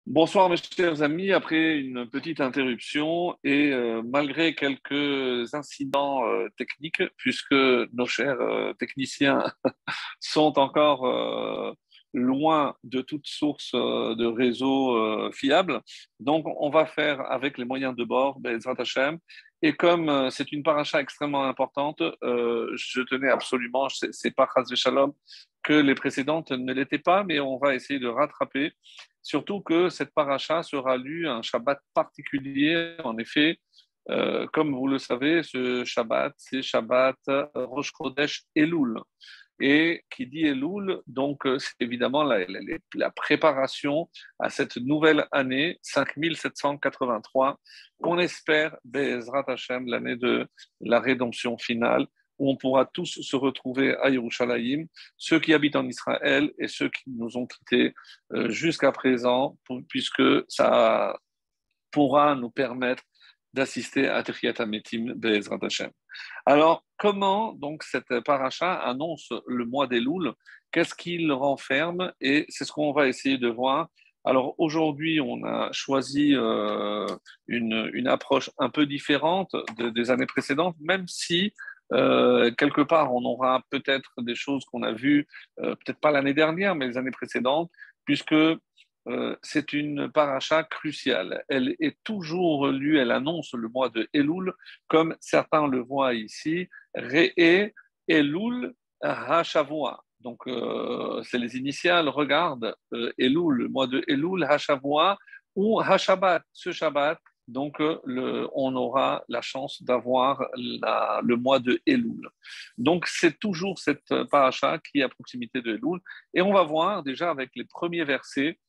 Bonsoir mes chers amis, après une petite interruption et malgré quelques incidents techniques, puisque nos chers techniciens sont encore loin de toute source de réseau fiable, donc on va faire avec les moyens de bord, Bezrat Hashem. Et comme c'est une paracha extrêmement importante, je tenais absolument, c'est pas Chas Shalom que les précédentes ne l'étaient pas, mais on va essayer de rattraper. Surtout que cette paracha sera lue un Shabbat particulier. En effet, comme vous le savez, ce Shabbat, c'est Shabbat Rosh Chodesh Elul. Et qui dit Elul, donc c'est évidemment la préparation à cette nouvelle année 5783, qu'on espère, Be'ezrat Hashem, l'année de la rédemption finale, où on pourra tous se retrouver à Yerushalayim, ceux qui habitent en Israël et ceux qui nous ont quittés jusqu'à présent, puisque ça pourra nous permettre d'assister à Techiyat HaMetim Be'ezrat Hashem. Alors, comment donc cette paracha annonce le mois d'Elul? Qu'est-ce qu'il renferme? Et c'est ce qu'on va essayer de voir. Alors aujourd'hui, on a choisi une approche un peu différente des années précédentes, même si quelque part on aura peut-être des choses qu'on a vues, peut-être pas l'année dernière, mais les années précédentes, puisque c'est une paracha cruciale. Elle est toujours lue, elle annonce le mois de Elul, comme certains le voient ici, Re'e Elul HaShavua. Donc, c'est les initiales, regarde, Elul, le mois de Elul, HaShavua ou HaShabbat, ce Shabbat. Donc, on aura la chance d'avoir le mois de Elul. Donc, c'est toujours cette paracha qui est à proximité de Elul. Et on va voir déjà avec les premiers versets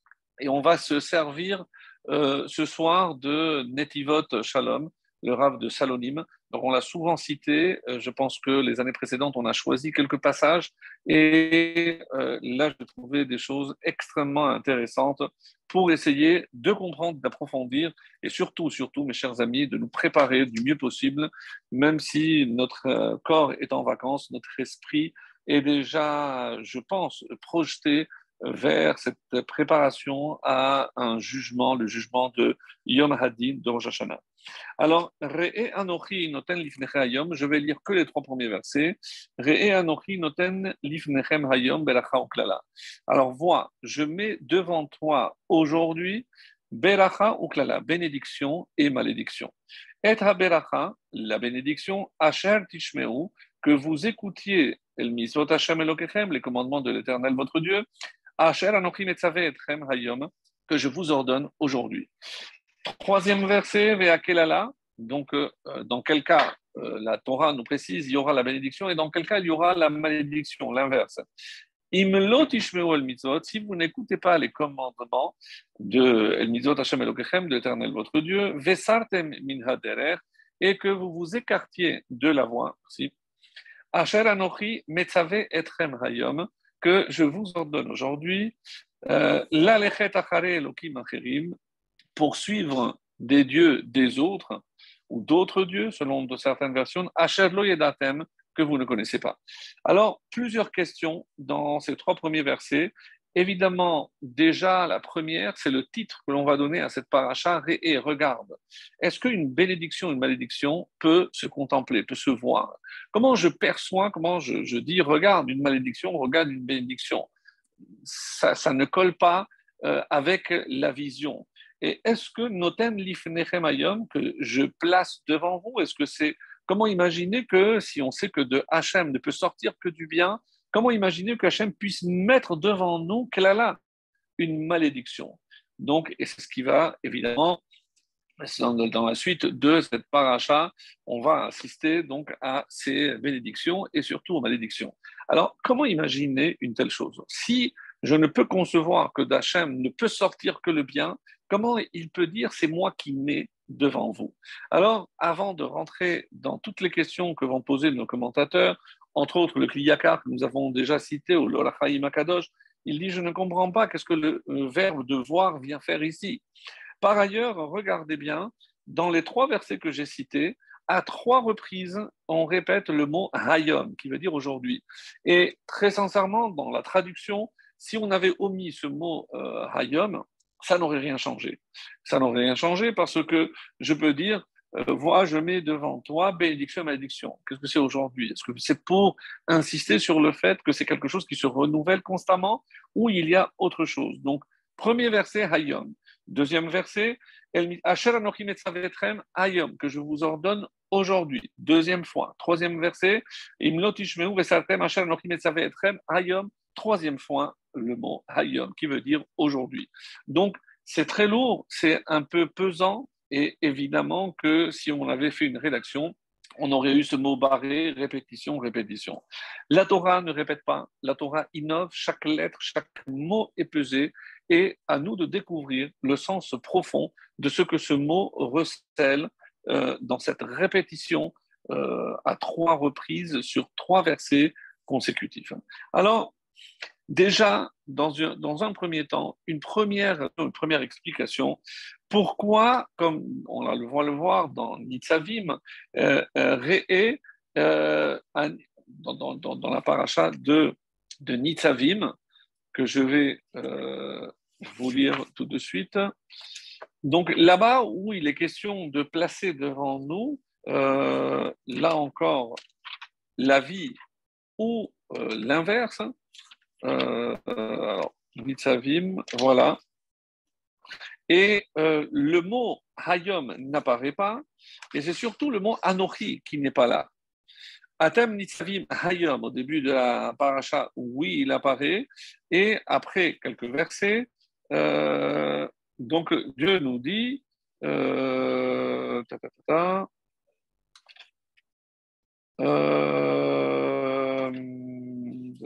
et on va se servir ce soir de Netivot Shalom, le Rav de Salonim. Donc on l'a souvent cité, je pense que les années précédentes, on a choisi quelques passages et là, j'ai trouvé des choses extrêmement intéressantes pour essayer de comprendre, d'approfondir et surtout, mes chers amis, de nous préparer du mieux possible, même si notre corps est en vacances, notre esprit est déjà, je pense, projeté vers cette préparation à un jugement, le jugement de Yom Hadin de Rosh Hashanah. Alors, Re'e Anochi noten lifnechem hayom, je vais lire que les trois premiers versets. Re'e Anochi noten lifnechem hayom beracha uklala. Alors, vois, je mets devant toi aujourd'hui beracha uklala, bénédiction et malédiction. Et beracha, la bénédiction, asher tishmeu, que vous écoutiez el misot Hashem Elokechem, les commandements de l'Éternel votre Dieu, asher anochi metzavé etchem hayom, que je vous ordonne aujourd'hui. Troisième verset, Ve'akelala. Donc, dans quel cas la Torah nous précise, il y aura la bénédiction, et dans quel cas il y aura la malédiction, l'inverse. Imlo tishmeu el mitzvot, si vous n'écoutez pas les commandements de el mitzvot Hashem Elokechem, de l'Éternel votre Dieu, vesartem min haderer, et que vous vous écartiez de la voie, si, asher anochi metzave etchem hayom, que je vous ordonne aujourd'hui, l'alechet achare elokim acherim, poursuivre des dieux des autres ou d'autres dieux, selon de certaines versions, Asher lo yedatem, que vous ne connaissez pas. Alors, plusieurs questions dans ces trois premiers versets. Évidemment, déjà, la première, c'est le titre que l'on va donner à cette paracha, et regarde. Est-ce qu'une bénédiction, une malédiction peut se contempler, peut se voir? Comment je perçois, comment je dis, regarde une malédiction, regarde une bénédiction? Ça ne colle pas avec la vision. Et est-ce que noten lifnechem hayom, que je place devant vous, est-ce que c'est, comment imaginer que si on sait que de Hachem ne peut sortir que du bien, comment imaginer que Hachem puisse mettre devant nous klala, une malédiction? Donc, et c'est ce qui va évidemment dans la suite de cette paracha, on va assister donc à ces bénédictions et surtout aux malédictions. Alors, comment imaginer une telle chose? Si je ne peux concevoir que d'Hachem ne peut sortir que le bien, comment il peut dire c'est moi qui mets devant vous? Alors, avant de rentrer dans toutes les questions que vont poser nos commentateurs, entre autres le Kliyakar que nous avons déjà cité, ou l'Olachaim Akadosh, il dit je ne comprends pas qu'est-ce que le verbe de voir vient faire ici. Par ailleurs, regardez bien, dans les trois versets que j'ai cités, à trois reprises, on répète le mot Hayom, qui veut dire aujourd'hui. Et très sincèrement, dans la traduction, si on avait omis ce mot Hayom, ça n'aurait rien changé. Ça n'aurait rien changé parce que je peux dire, voilà, je mets devant toi bénédiction et malédiction. Qu'est-ce que c'est aujourd'hui? Est-ce que c'est pour insister sur le fait que c'est quelque chose qui se renouvelle constamment ou il y a autre chose? Donc, premier verset, Hayom. Deuxième verset, Asher Anochim Etzavetrem Hayom, que je vous ordonne aujourd'hui. Deuxième fois. Troisième verset, Imlot Ishmeu Vesartem Asher Anochim Etzavetrem Hayom. Troisième fois, le mot Hayom, qui veut dire aujourd'hui. Donc, c'est très lourd, c'est un peu pesant, et évidemment que si on avait fait une rédaction, on aurait eu ce mot barré, répétition, répétition. La Torah ne répète pas, la Torah innove, chaque lettre, chaque mot est pesé, et à nous de découvrir le sens profond de ce que ce mot recèle dans cette répétition à 3 reprises sur 3 versets consécutifs. Alors, déjà, dans un premier temps, une première explication, pourquoi, comme on va le voir dans Nitzavim, Re'e, dans la paracha de Nitzavim, que je vais vous lire tout de suite. Donc là-bas où il est question de placer devant nous, là encore, la vie ou l'inverse. Alors, Nitzavim, voilà. Et le mot Hayom n'apparaît pas, et c'est surtout le mot Anochi qui n'est pas là. Atem Nitzavim Hayom, au début de la paracha, oui, il apparaît, et après quelques versets, donc Dieu nous dit, ta, ta, ta, ta,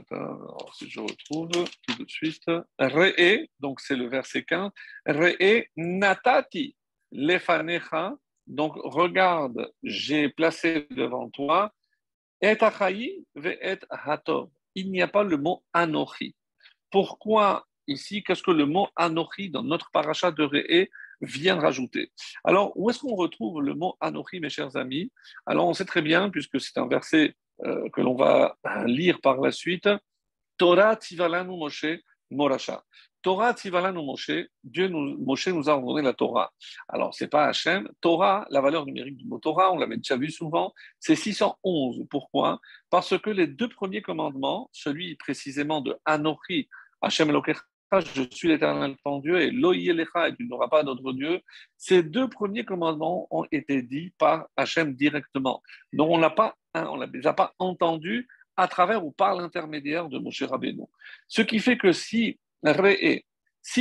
alors, si je retrouve tout de suite, Re'e, donc c'est le verset 15, Re'e natati lefanecha, donc regarde, j'ai placé devant toi, et achayi ve'et hatov. Il n'y a pas le mot anochi. Pourquoi ici, qu'est-ce que le mot anochi dans notre paracha de Re'e vient rajouter? Alors, où est-ce qu'on retrouve le mot anochi, mes chers amis? Alors, on sait très bien, puisque c'est un verset que l'on va lire par la suite, Torah Tzivalanu Moshe Morasha. Torah Tzivalanu Moshe, Moshe nous a ordonné la Torah. Alors, c'est pas Hachem. Torah, la valeur numérique du mot Torah, on l'avait déjà vu souvent, c'est 611. Pourquoi? Parce que les 2 premiers commandements, celui précisément de Anochi, Hachem Elokecha, je suis l'éternel ton Dieu, et Loïe Lecha, et tu n'auras pas d'autre Dieu, ces 2 premiers commandements ont été dits par Hachem directement. Donc, on ne les a pas entendus à travers ou par l'intermédiaire de Moshe Rabbeinu. Ce qui fait que si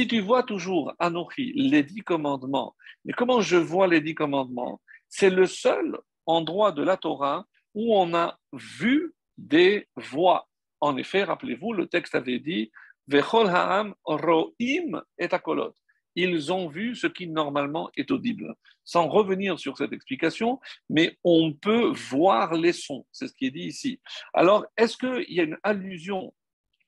tu vois toujours Anochi, les 10 commandements, mais comment je vois les 10 commandements? C'est le seul endroit de la Torah où on a vu des voix. En effet, rappelez-vous, le texte avait dit Vechol ha'am ro'im et akolot. Ils ont vu ce qui normalement est audible. Sans revenir sur cette explication, mais on peut voir les sons. C'est ce qui est dit ici. Alors, est-ce qu'il y a une allusion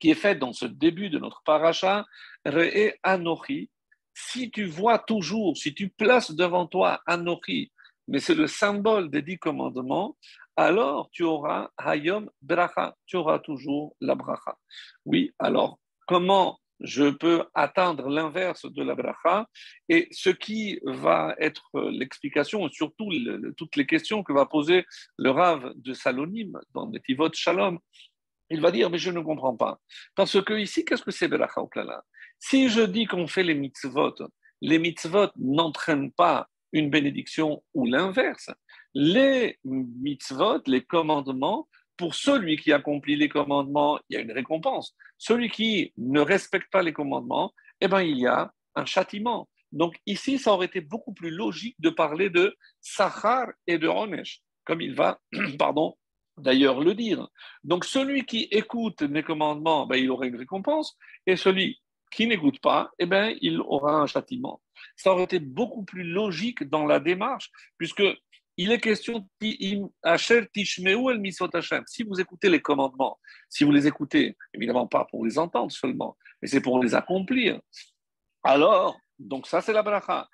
qui est faite dans ce début de notre paracha, Re'e Anochi? Si tu vois toujours, si tu places devant toi Anochi, mais c'est le symbole des 10 commandements, alors tu auras Hayom Bracha, tu auras toujours la Bracha. Oui, alors comment je peux atteindre l'inverse de la bracha, et ce qui va être l'explication, surtout toutes les questions que va poser le Rav de Salonim dans Netivot Shalom, il va dire, mais je ne comprends pas. Parce que ici, qu'est-ce que c'est bracha au klala? Si je dis qu'on fait les mitzvot n'entraînent pas une bénédiction ou l'inverse. Les mitzvot, les commandements, pour celui qui accomplit les commandements, il y a une récompense. Celui qui ne respecte pas les commandements, eh ben, il y a un châtiment. Donc ici, ça aurait été beaucoup plus logique de parler de sachar et de onesh, comme il va, pardon, d'ailleurs le dire. Donc celui qui écoute mes commandements, ben, il aura une récompense, et celui qui n'écoute pas, eh ben, il aura un châtiment. Ça aurait été beaucoup plus logique dans la démarche, puisque il est question si vous écoutez les commandements, si vous les écoutez, évidemment pas pour les entendre seulement, mais c'est pour les accomplir. Alors, donc ça c'est la bracha.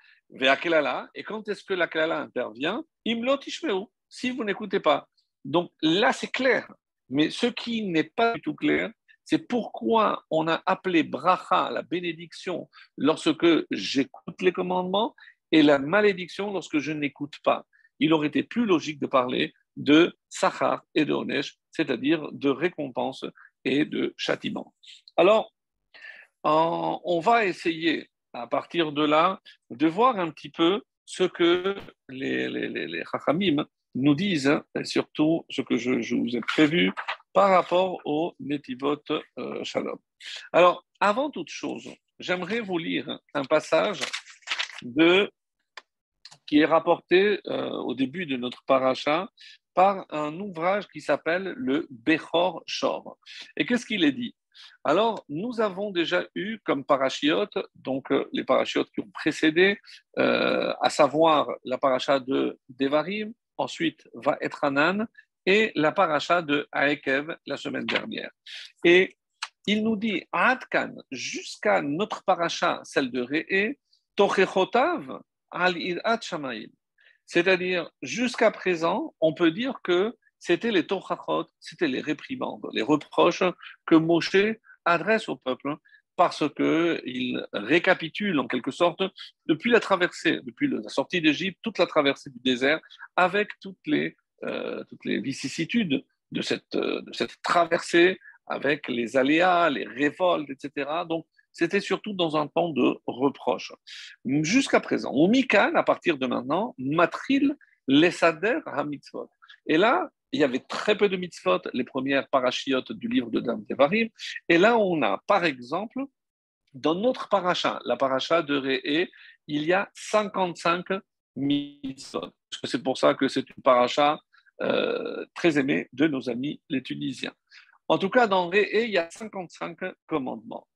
Et quand est-ce que la klala intervient? Imlot tishmeu, si vous n'écoutez pas. Donc là c'est clair. Mais ce qui n'est pas du tout clair, C'est pourquoi on a appelé bracha, la bénédiction, lorsque j'écoute les commandements, et la malédiction lorsque je n'écoute pas. Il aurait été plus logique de parler de sachar et de onesh, c'est-à-dire de récompense et de châtiment. Alors, on va essayer, à partir de là, de voir un petit peu ce que les Chachamim nous disent, et surtout ce que je vous ai prévu par rapport au Netivot Shalom. Alors, avant toute chose, j'aimerais vous lire un passage qui est rapporté au début de notre paracha par un ouvrage qui s'appelle le Bechor Shor. Et qu'est-ce qu'il est dit? Alors, nous avons déjà eu comme parachiotes, donc les parachiotes qui ont précédé, à savoir la paracha de Devarim, ensuite va être Hanan, et la paracha de Aekev la semaine dernière. Et il nous dit, Adkan, jusqu'à notre paracha, celle de Re'e, Tochechotav, al-Irat Shamaim. C'est-à-dire, jusqu'à présent, on peut dire que c'était les tochachot, c'était les réprimandes, les reproches que Moshe adresse au peuple parce qu'il récapitule en quelque sorte depuis la traversée, depuis la sortie d'Égypte, toute la traversée du désert, avec toutes les vicissitudes de cette traversée, avec les aléas, les révoltes, etc. Donc, c'était surtout dans un temps de reproche. Jusqu'à présent, au Mikan, à partir de maintenant, Matril Lesader HaMitzvot. Et là, il y avait très peu de mitzvot, les premières parachiotes du livre de Dam Devarim. Et là, on a, par exemple, dans notre paracha, la paracha de Re'e, il y a 55 mitzvot. C'est pour ça que c'est une paracha très aimée de nos amis les Tunisiens. En tout cas, dans Re'e, il y a 55 commandements.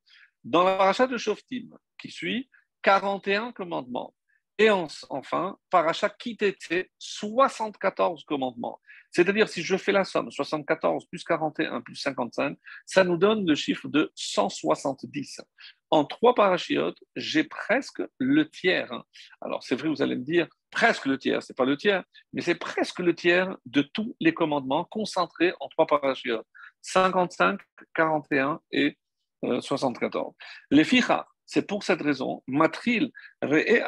Dans la paracha de Shoftim, qui suit, 41 commandements. Et enfin, paracha Kitete, 74 commandements. C'est-à-dire, si je fais la somme, 74 plus 41 plus 55, ça nous donne le chiffre de 170. En 3 parachiotes, j'ai presque le tiers. Alors, c'est vrai, vous allez me dire, presque le tiers, c'est pas le tiers, mais c'est presque le tiers de tous les commandements concentrés en 3 parachiotes. 55, 41 et 74. Les ficha, c'est pour cette raison, matril, re'e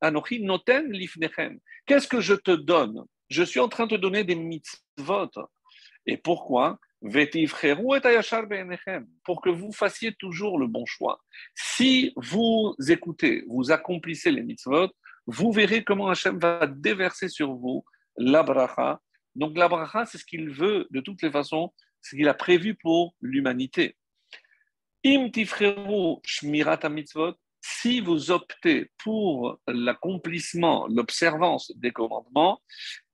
anochi noten lifnechem. Qu'est-ce que je te donne? Je suis en train de te donner des mitzvot. Et pourquoi? Pour que vous fassiez toujours le bon choix. Si vous écoutez, vous accomplissez les mitzvot, vous verrez comment Hachem va déverser sur vous la bracha. Donc la bracha, c'est ce qu'il veut de toutes les façons, ce qu'il a prévu pour l'humanité. Im tifreru shmirat mitzvot, si vous optez pour l'accomplissement, l'observance des commandements,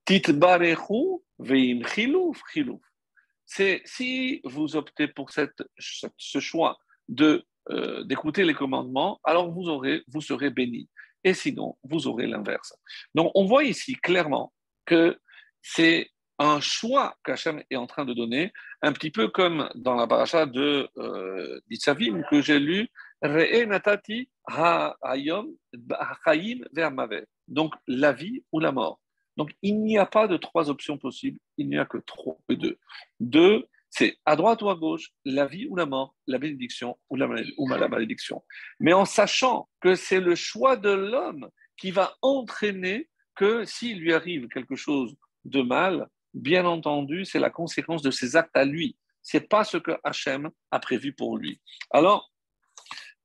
titbarechu veim chiluf chiluf. C'est si vous optez pour ce choix d'écouter les commandements, alors vous serez béni. Et sinon, vous aurez l'inverse. Donc, on voit ici clairement que c'est un choix qu'Hachem est en train de donner, un petit peu comme dans la paracha de Nitzavim que j'ai lu, Re'e natati ha'ayom ha'chaim ve'amavet. Donc, la vie ou la mort. Donc, il n'y a pas de 3 options possibles, il n'y a que 2. 2, c'est à droite ou à gauche, la vie ou la mort, la bénédiction ou la malédiction. Mais en sachant que c'est le choix de l'homme qui va entraîner que s'il lui arrive quelque chose de mal, bien entendu, c'est la conséquence de ses actes à lui. Ce n'est pas ce que Hachem a prévu pour lui. Alors,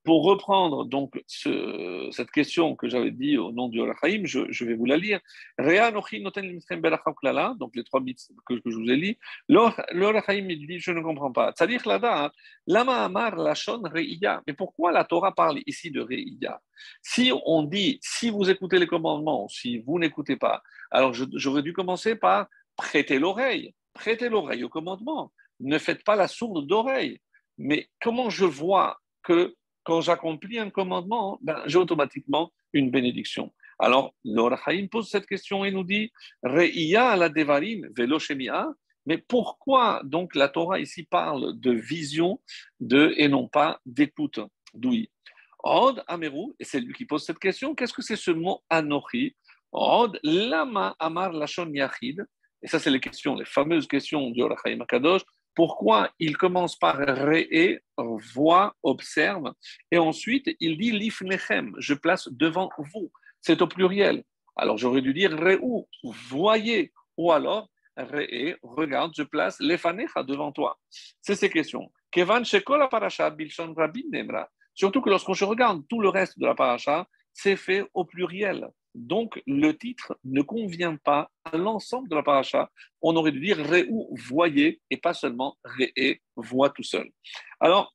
pour reprendre donc cette question que j'avais dit au nom du Orachaim, je vais vous la lire. Donc les 3 bits que je vous ai dit. L'Orachaim dit, je ne comprends pas. C'est-à-dire là, lama amar lachon reiya. Mais pourquoi la Torah parle ici de reiya? Si on dit, si vous écoutez les commandements, si vous n'écoutez pas, alors j'aurais dû commencer par prêter l'oreille au commandement. Ne faites pas la sourde d'oreille. Mais comment je vois que quand j'accomplis un commandement, j'ai automatiquement une bénédiction. Alors, l'Or Haïm pose cette question et nous dit Re'iya la devarim velo shemi'a. Mais pourquoi donc la Torah ici parle de vision et non pas d'écoute? D'oui. Od Ameru, et c'est lui qui pose cette question, qu'est-ce que c'est ce mot Anochi? Od Lama Amar Lashon Yachid. Et ça, c'est les fameuses questions du Or Haïm Akadosh. Pourquoi il commence par Re'e, voit, observe, et ensuite il dit Lifnechem, je place devant vous. C'est au pluriel. Alors j'aurais dû dire Re'u, voyez, ou alors Re'e, regarde, je place Lefanecha devant toi. C'est ces questions. Kevan Shekola Parasha Bilshon Rabin Nemra. Surtout que lorsqu'on regarde tout le reste de la paracha, c'est fait au pluriel. Donc, le titre ne convient pas à l'ensemble de la paracha. On aurait dû dire Réu, voyez, et pas seulement Réé, voit tout seul. Alors,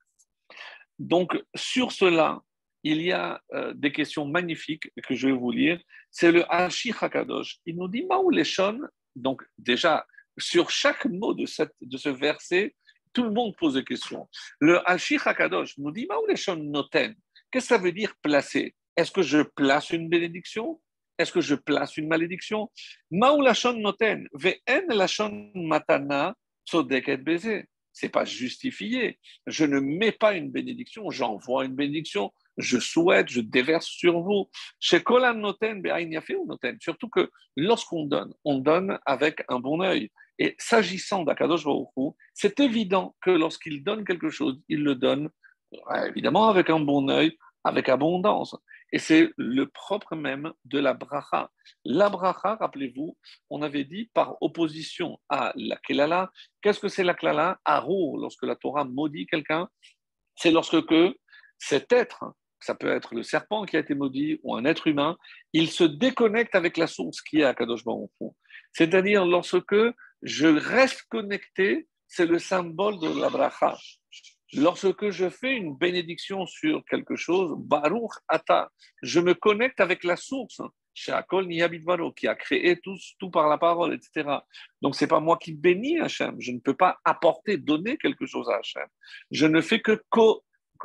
donc, sur cela, il y a des questions magnifiques que je vais vous lire. C'est le Hashi Hakadosh. Il nous dit Maou Leshon. Donc, déjà, sur chaque mot de ce verset, tout le monde pose des questions. Le Hashi Hakadosh nous dit Maou Leshon Noten. Qu'est-ce que ça veut dire placer? Est-ce que je place une bénédiction? Est-ce que je place une malédiction? Maou Lashon Noten. Ve'en Lashon Matana Tzodeket Beze. C'est pas justifié. Je ne mets pas une bénédiction, j'envoie une bénédiction, je souhaite, je déverse sur vous. Chez Kolan Noten, ou Noten. Surtout que lorsqu'on donne, on donne avec un bon œil. Et s'agissant d'Akadosh Baruch Hu, c'est évident que lorsqu'il donne quelque chose, il le donne évidemment avec un bon œil, avec abondance. Et c'est le propre même de la bracha. La bracha, rappelez-vous, on avait dit par opposition à la kelala. Qu'est-ce que c'est la kelala? Aro, lorsque la Torah maudit quelqu'un, c'est lorsque cet être, ça peut être le serpent qui a été maudit ou un être humain, il se déconnecte avec la source qui est à Kadosh Baruch Hu. C'est-à-dire lorsque je reste connecté, c'est le symbole de la bracha. Lorsque je fais une bénédiction sur quelque chose, Baruch Ata, je me connecte avec la source, Sheakol Niyabidvaro, qui a créé tout par la parole, etc. Donc, ce n'est pas moi qui bénis Hachem. Je ne peux pas apporter, donner quelque chose à Hachem. Je ne fais que,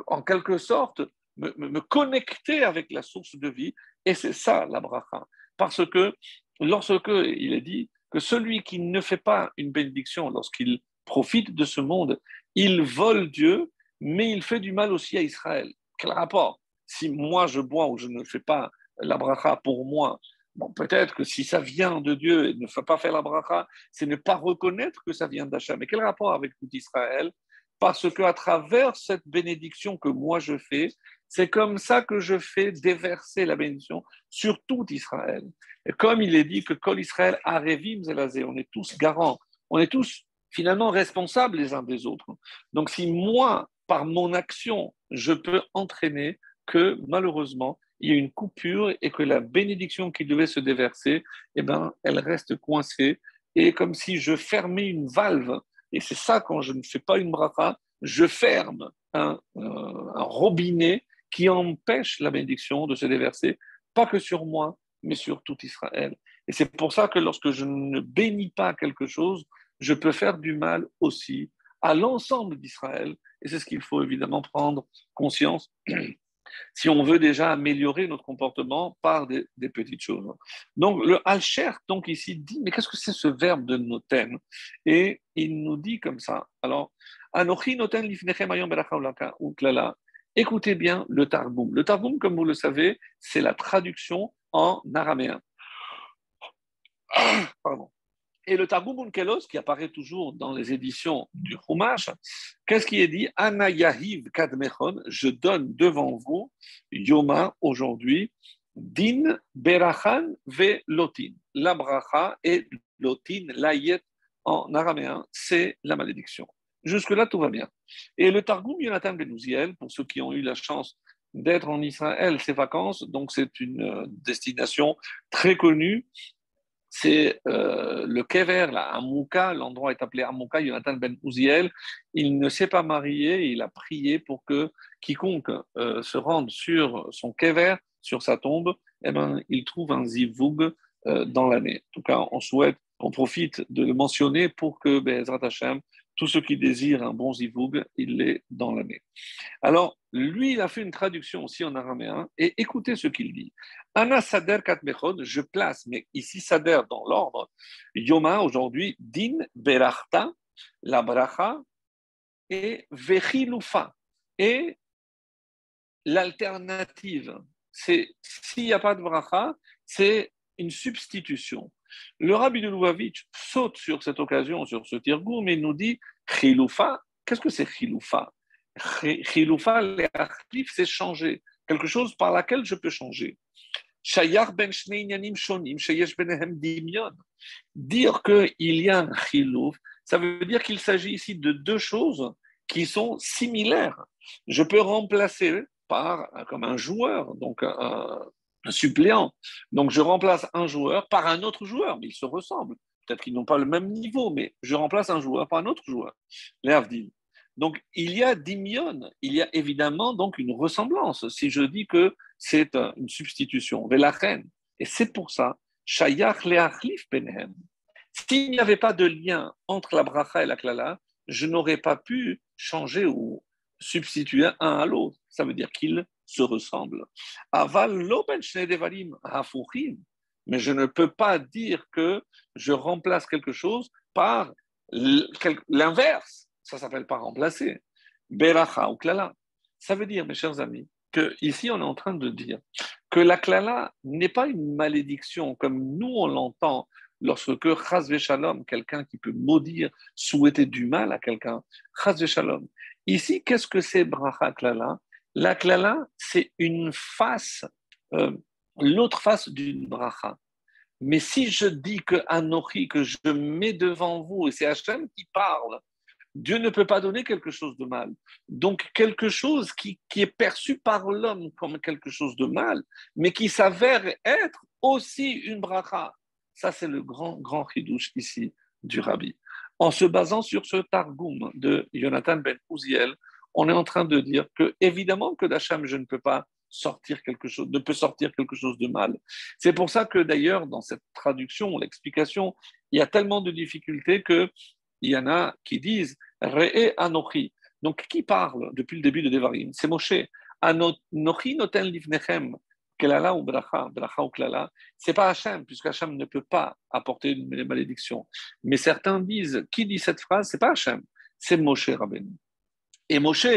en quelque sorte, me connecter avec la source de vie. Et c'est ça la bracha. Parce que lorsque il est dit que celui qui ne fait pas une bénédiction lorsqu'il profite de ce monde, il vole Dieu, mais il fait du mal aussi à Israël. Quel rapport? Si moi je bois ou je ne fais pas la bracha pour moi, bon, peut-être que si ça vient de Dieu et ne fait pas faire la bracha, c'est ne pas reconnaître que ça vient d'Hachem. Mais quel rapport avec tout Israël? Parce qu'à travers cette bénédiction que moi je fais, c'est comme ça que je fais déverser la bénédiction sur tout Israël. Et comme il est dit que Kol Israël Arevim Zelazé, on est tous garants, on est tous finalement responsables les uns des autres. Donc si moi, par mon action, je peux entraîner que malheureusement, il y a une coupure et que la bénédiction qui devait se déverser, eh ben, elle reste coincée. Et comme si je fermais une valve, et c'est ça quand je ne fais pas une bracha, je ferme un robinet qui empêche la bénédiction de se déverser, pas que sur moi, mais sur tout Israël. Et c'est pour ça que lorsque je ne bénis pas quelque chose, je peux faire du mal aussi à l'ensemble d'Israël. Et c'est ce qu'il faut évidemment prendre conscience si on veut déjà améliorer notre comportement par des petites choses. Donc le Alcher, donc ici, dit, mais qu'est-ce que c'est ce verbe de noten? Et il nous dit comme ça. Alors, Anochi noten lifnechem ayom beracha uklala. Écoutez bien le Targum. Le Targum, comme vous le savez, c'est la traduction en araméen. Pardon. Et le Targum Onkelos, qui apparaît toujours dans les éditions du Chumash, qu'est-ce qui est dit? Ana Yahiv Kadmechon, je donne devant vous, Yoma, aujourd'hui, Din Berachan ve Lotin. La bracha et Lotin, l'ayet en araméen, c'est la malédiction. Jusque-là, tout va bien. Et le Targum Yonatan Ben Uziel, pour ceux qui ont eu la chance d'être en Israël ces vacances, donc c'est une destination très connue, c'est le Kever, là, Amouka, l'endroit est appelé Amouka, Yonatan Ben Uziel, il ne s'est pas marié, il a prié pour que quiconque se rende sur son Kever, sur sa tombe, eh ben, il trouve un zivoug dans l'année. En tout cas, on profite de le mentionner pour que, Bezrat Hashem, tous ceux qui désirent un bon zivoug, il l'ait dans l'année. Alors, lui, il a fait une traduction aussi en araméen, et écoutez ce qu'il dit. Ana Sader Katmechod, je place, mais ici Sader dans l'ordre, Yoma aujourd'hui, Din Berachta, la bracha, et Vechilufa. Et l'alternative, c'est s'il n'y a pas de bracha, c'est une substitution. Le rabbi de Lubavitch saute sur cette occasion, sur ce tirgoum, et nous dit Chiloufa, qu'est-ce que c'est Chiloufa? Chiloufa, c'est changer. Quelque chose par laquelle je peux changer. Shayar ben shnei inyanim shonim, sheyesh benehem dimion. Dire qu'il y a un chilouf, ça veut dire qu'il s'agit ici de deux choses qui sont similaires. Je peux remplacer comme un joueur, donc un suppléant. Donc je remplace un joueur par un autre joueur, mais ils se ressemblent. Peut-être qu'ils n'ont pas le même niveau, mais je remplace un joueur par un autre joueur. Les Havdil. Donc il y a dimion, il y a évidemment donc une ressemblance. Si je dis que c'est une substitution, velachen, et c'est pour ça, shayach leachlif benehem. S'il n'y avait pas de lien entre la bracha et la klala, je n'aurais pas pu changer ou substituer un à l'autre. Ça veut dire qu'ils se ressemblent. Aval lo ben shnei devarim hafuchim. Mais je ne peux pas dire que je remplace quelque chose par l'inverse. Ça ne s'appelle pas remplacer. Beracha ou klala. Ça veut dire, mes chers amis, que ici on est en train de dire que la klala n'est pas une malédiction comme nous on l'entend lorsque chas v'shalom, quelqu'un qui peut maudire, souhaiter du mal à quelqu'un, chas v'shalom. Ici, qu'est-ce que c'est bracha klala? La klala, c'est une face, l'autre face d'une bracha. Mais si je dis que Anochi, que je mets devant vous, et c'est Hachem qui parle, Dieu ne peut pas donner quelque chose de mal. Donc, quelque chose qui est perçu par l'homme comme quelque chose de mal, mais qui s'avère être aussi une bracha. Ça, c'est le grand chidouche ici du Rabbi. En se basant sur ce Targum de Jonathan ben Uziel, on est en train de dire que, évidemment, que d'Hachem, je ne peux pas sortir quelque chose, ne peut sortir quelque chose de mal. C'est pour ça que, d'ailleurs, dans cette traduction, l'explication, il y a tellement de difficultés que il y en a qui disent Re'e Anochi. Donc, qui parle depuis le début de Devarim? C'est Moshe. Anochi noten livnechem, kelala ou bracha ou klala. C'est pas Hachem, puisque Hachem ne peut pas apporter une malédiction. Mais certains disent, qui dit cette phrase? C'est pas Hachem, c'est Moshe Rabbeinu. Et Moshe,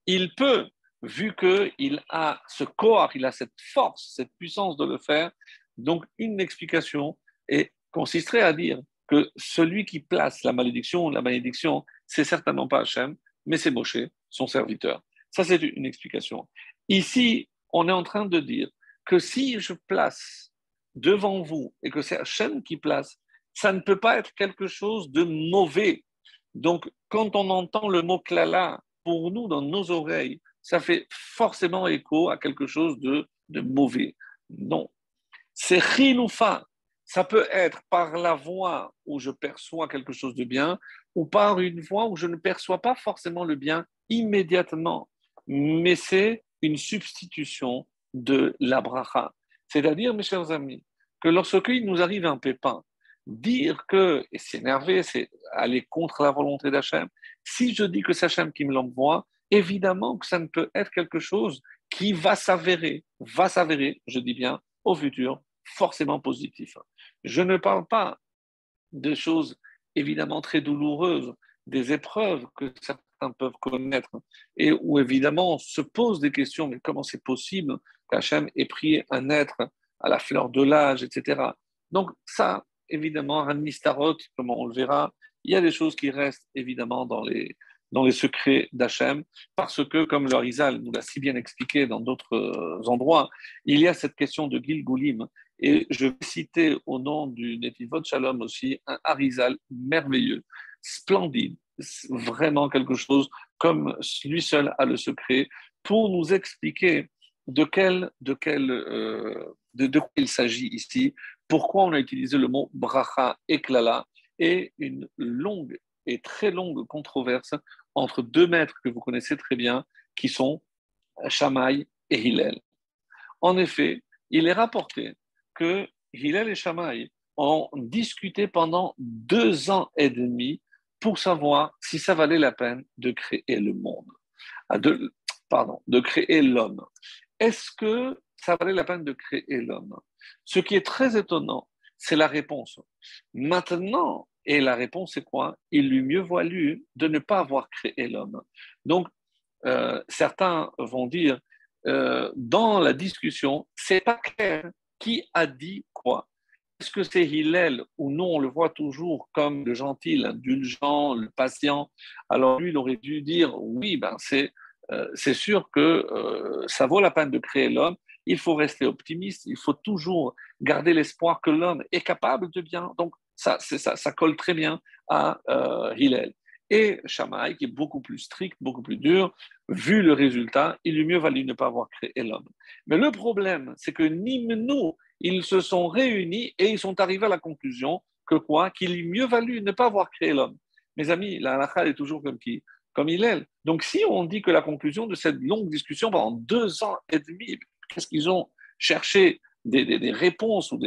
il peut, vu qu'il a ce corps, il a cette force, cette puissance de le faire, donc une explication consisterait à dire que celui qui place la malédiction, c'est certainement pas Hachem, mais c'est Moshe, son serviteur. Ça, c'est une explication. Ici, on est en train de dire que si je place devant vous et que c'est Hachem qui place, ça ne peut pas être quelque chose de mauvais. Donc, quand on entend le mot klala, pour nous, dans nos oreilles, ça fait forcément écho à quelque chose de mauvais. Non. C'est chiloufa. Ça peut être par la voix où je perçois quelque chose de bien ou par une voix où je ne perçois pas forcément le bien immédiatement. Mais c'est une substitution de la bracha. C'est-à-dire, mes chers amis, que lorsqu'il nous arrive un pépin, dire que, et s'énerver, c'est aller contre la volonté d'Hachem. Si je dis que c'est Hachem qui me l'envoie, évidemment que ça ne peut être quelque chose qui va s'avérer, je dis bien, au futur, forcément positif. Je ne parle pas de choses évidemment très douloureuses, des épreuves que certains peuvent connaître et où évidemment on se pose des questions, mais comment c'est possible qu'Hachem ait pris un être à la fleur de l'âge, etc. Donc ça, évidemment, un mistarot, comme on le verra, il y a des choses qui restent évidemment dans les secrets d'Hachem, parce que, comme le Harizal nous l'a si bien expliqué dans d'autres endroits, il y a cette question de Gilgulim. Et je vais citer au nom du Netivot Shalom aussi un Harizal merveilleux, splendide, vraiment quelque chose comme lui seul a le secret, pour nous expliquer de quoi il s'agit ici, pourquoi on a utilisé le mot bracha et klala, et une longue et très longue controverse entre deux maîtres que vous connaissez très bien, qui sont Shammai et Hillel. En effet, il est rapporté que Hillel et Shammai ont discuté pendant 2 ans et demi pour savoir si ça valait la peine de créer le monde, de créer l'homme. Est-ce que ça valait la peine de créer l'homme? Ce qui est très étonnant, c'est la réponse. Maintenant, et la réponse c'est quoi? Il lui mieux valu de ne pas avoir créé l'homme. Donc, certains vont dire, dans la discussion, c'est pas clair qui a dit quoi. est-ce que c'est Hillel ou non, on le voit toujours comme le gentil, l'indulgent, le patient. Alors lui, il aurait dû dire oui, ben c'est sûr que ça vaut la peine de créer l'homme. Il faut rester optimiste, il faut toujours garder l'espoir que l'homme est capable de bien. Donc ça colle très bien à Hillel. Et Shammai, qui est beaucoup plus strict, beaucoup plus dur, vu le résultat, il eût mieux valu ne pas avoir créé l'homme. Mais le problème, c'est que Nimnou, ils se sont réunis et ils sont arrivés à la conclusion que quoi? Qu'il eût mieux valu ne pas avoir créé l'homme. Mes amis, la halakha est toujours comme qui? Comme il est. Donc si on dit que la conclusion de cette longue discussion pendant 2 ans et demi, qu'est-ce qu'ils ont cherché des réponses ou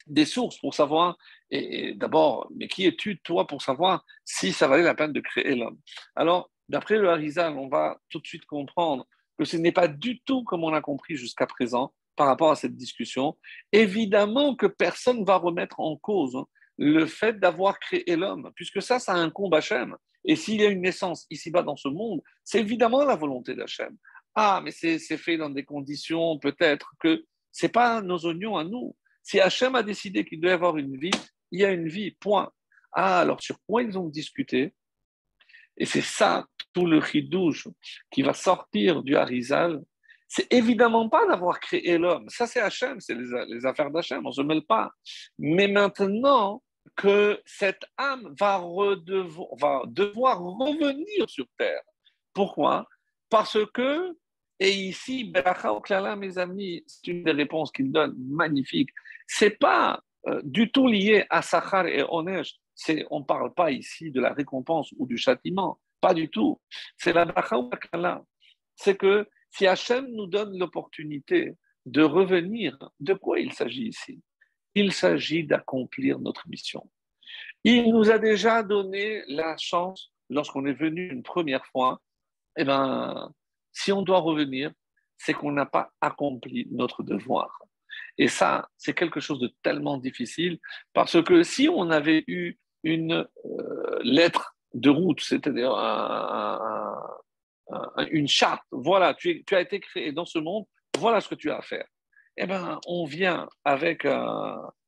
des sources pour savoir, et d'abord, mais qui es-tu, toi, pour savoir si ça valait la peine de créer l'homme? Alors, d'après le Harizal, on va tout de suite comprendre que ce n'est pas du tout comme on a compris jusqu'à présent par rapport à cette discussion. Évidemment que personne ne va remettre en cause le fait d'avoir créé l'homme, puisque ça incombe Hachem. Et s'il y a une naissance ici-bas dans ce monde, c'est évidemment la volonté d'Hachem. Ah, mais c'est fait dans des conditions peut-être que ce n'est pas nos oignons à nous. Si Hachem a décidé qu'il doit y avoir une vie, il y a une vie, point. Ah, alors sur quoi ils ont discuté? Et c'est ça, tout le chidouche qui va sortir du Harizal. C'est évidemment pas d'avoir créé l'homme. Ça, c'est Hachem, c'est les affaires d'Hachem, on ne se mêle pas. Mais maintenant que cette âme va devoir revenir sur terre. Pourquoi? Parce que, et ici, Beracha Oklala, mes amis, c'est une des réponses qu'il donne, magnifique. C'est pas du tout lié à Sachar et Onesh. On ne parle pas ici de la récompense ou du châtiment, pas du tout. C'est la Beracha Oklala. C'est que si Hachem nous donne l'opportunité de revenir, de quoi il s'agit ici? Il s'agit d'accomplir notre mission. Il nous a déjà donné la chance, lorsqu'on est venu une première fois, eh ben, si on doit revenir, c'est qu'on n'a pas accompli notre devoir. Et ça, c'est quelque chose de tellement difficile, parce que si on avait eu une lettre de route, c'est-à-dire une charte, voilà, tu as été créé dans ce monde, voilà ce que tu as à faire. Eh bien, on vient avec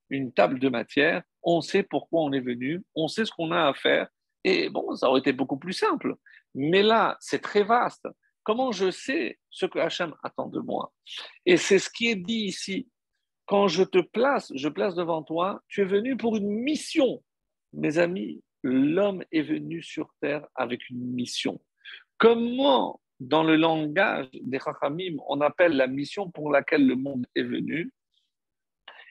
une table de matière, on sait pourquoi on est venu, on sait ce qu'on a à faire, et bon, ça aurait été beaucoup plus simple. Mais là, c'est très vaste. Comment je sais ce que Hachem attend de moi? Et c'est ce qui est dit ici. Quand je place devant toi, tu es venu pour une mission. Mes amis, l'homme est venu sur terre avec une mission. Comment, dans le langage des Chachamim, on appelle la mission pour laquelle le monde est venu?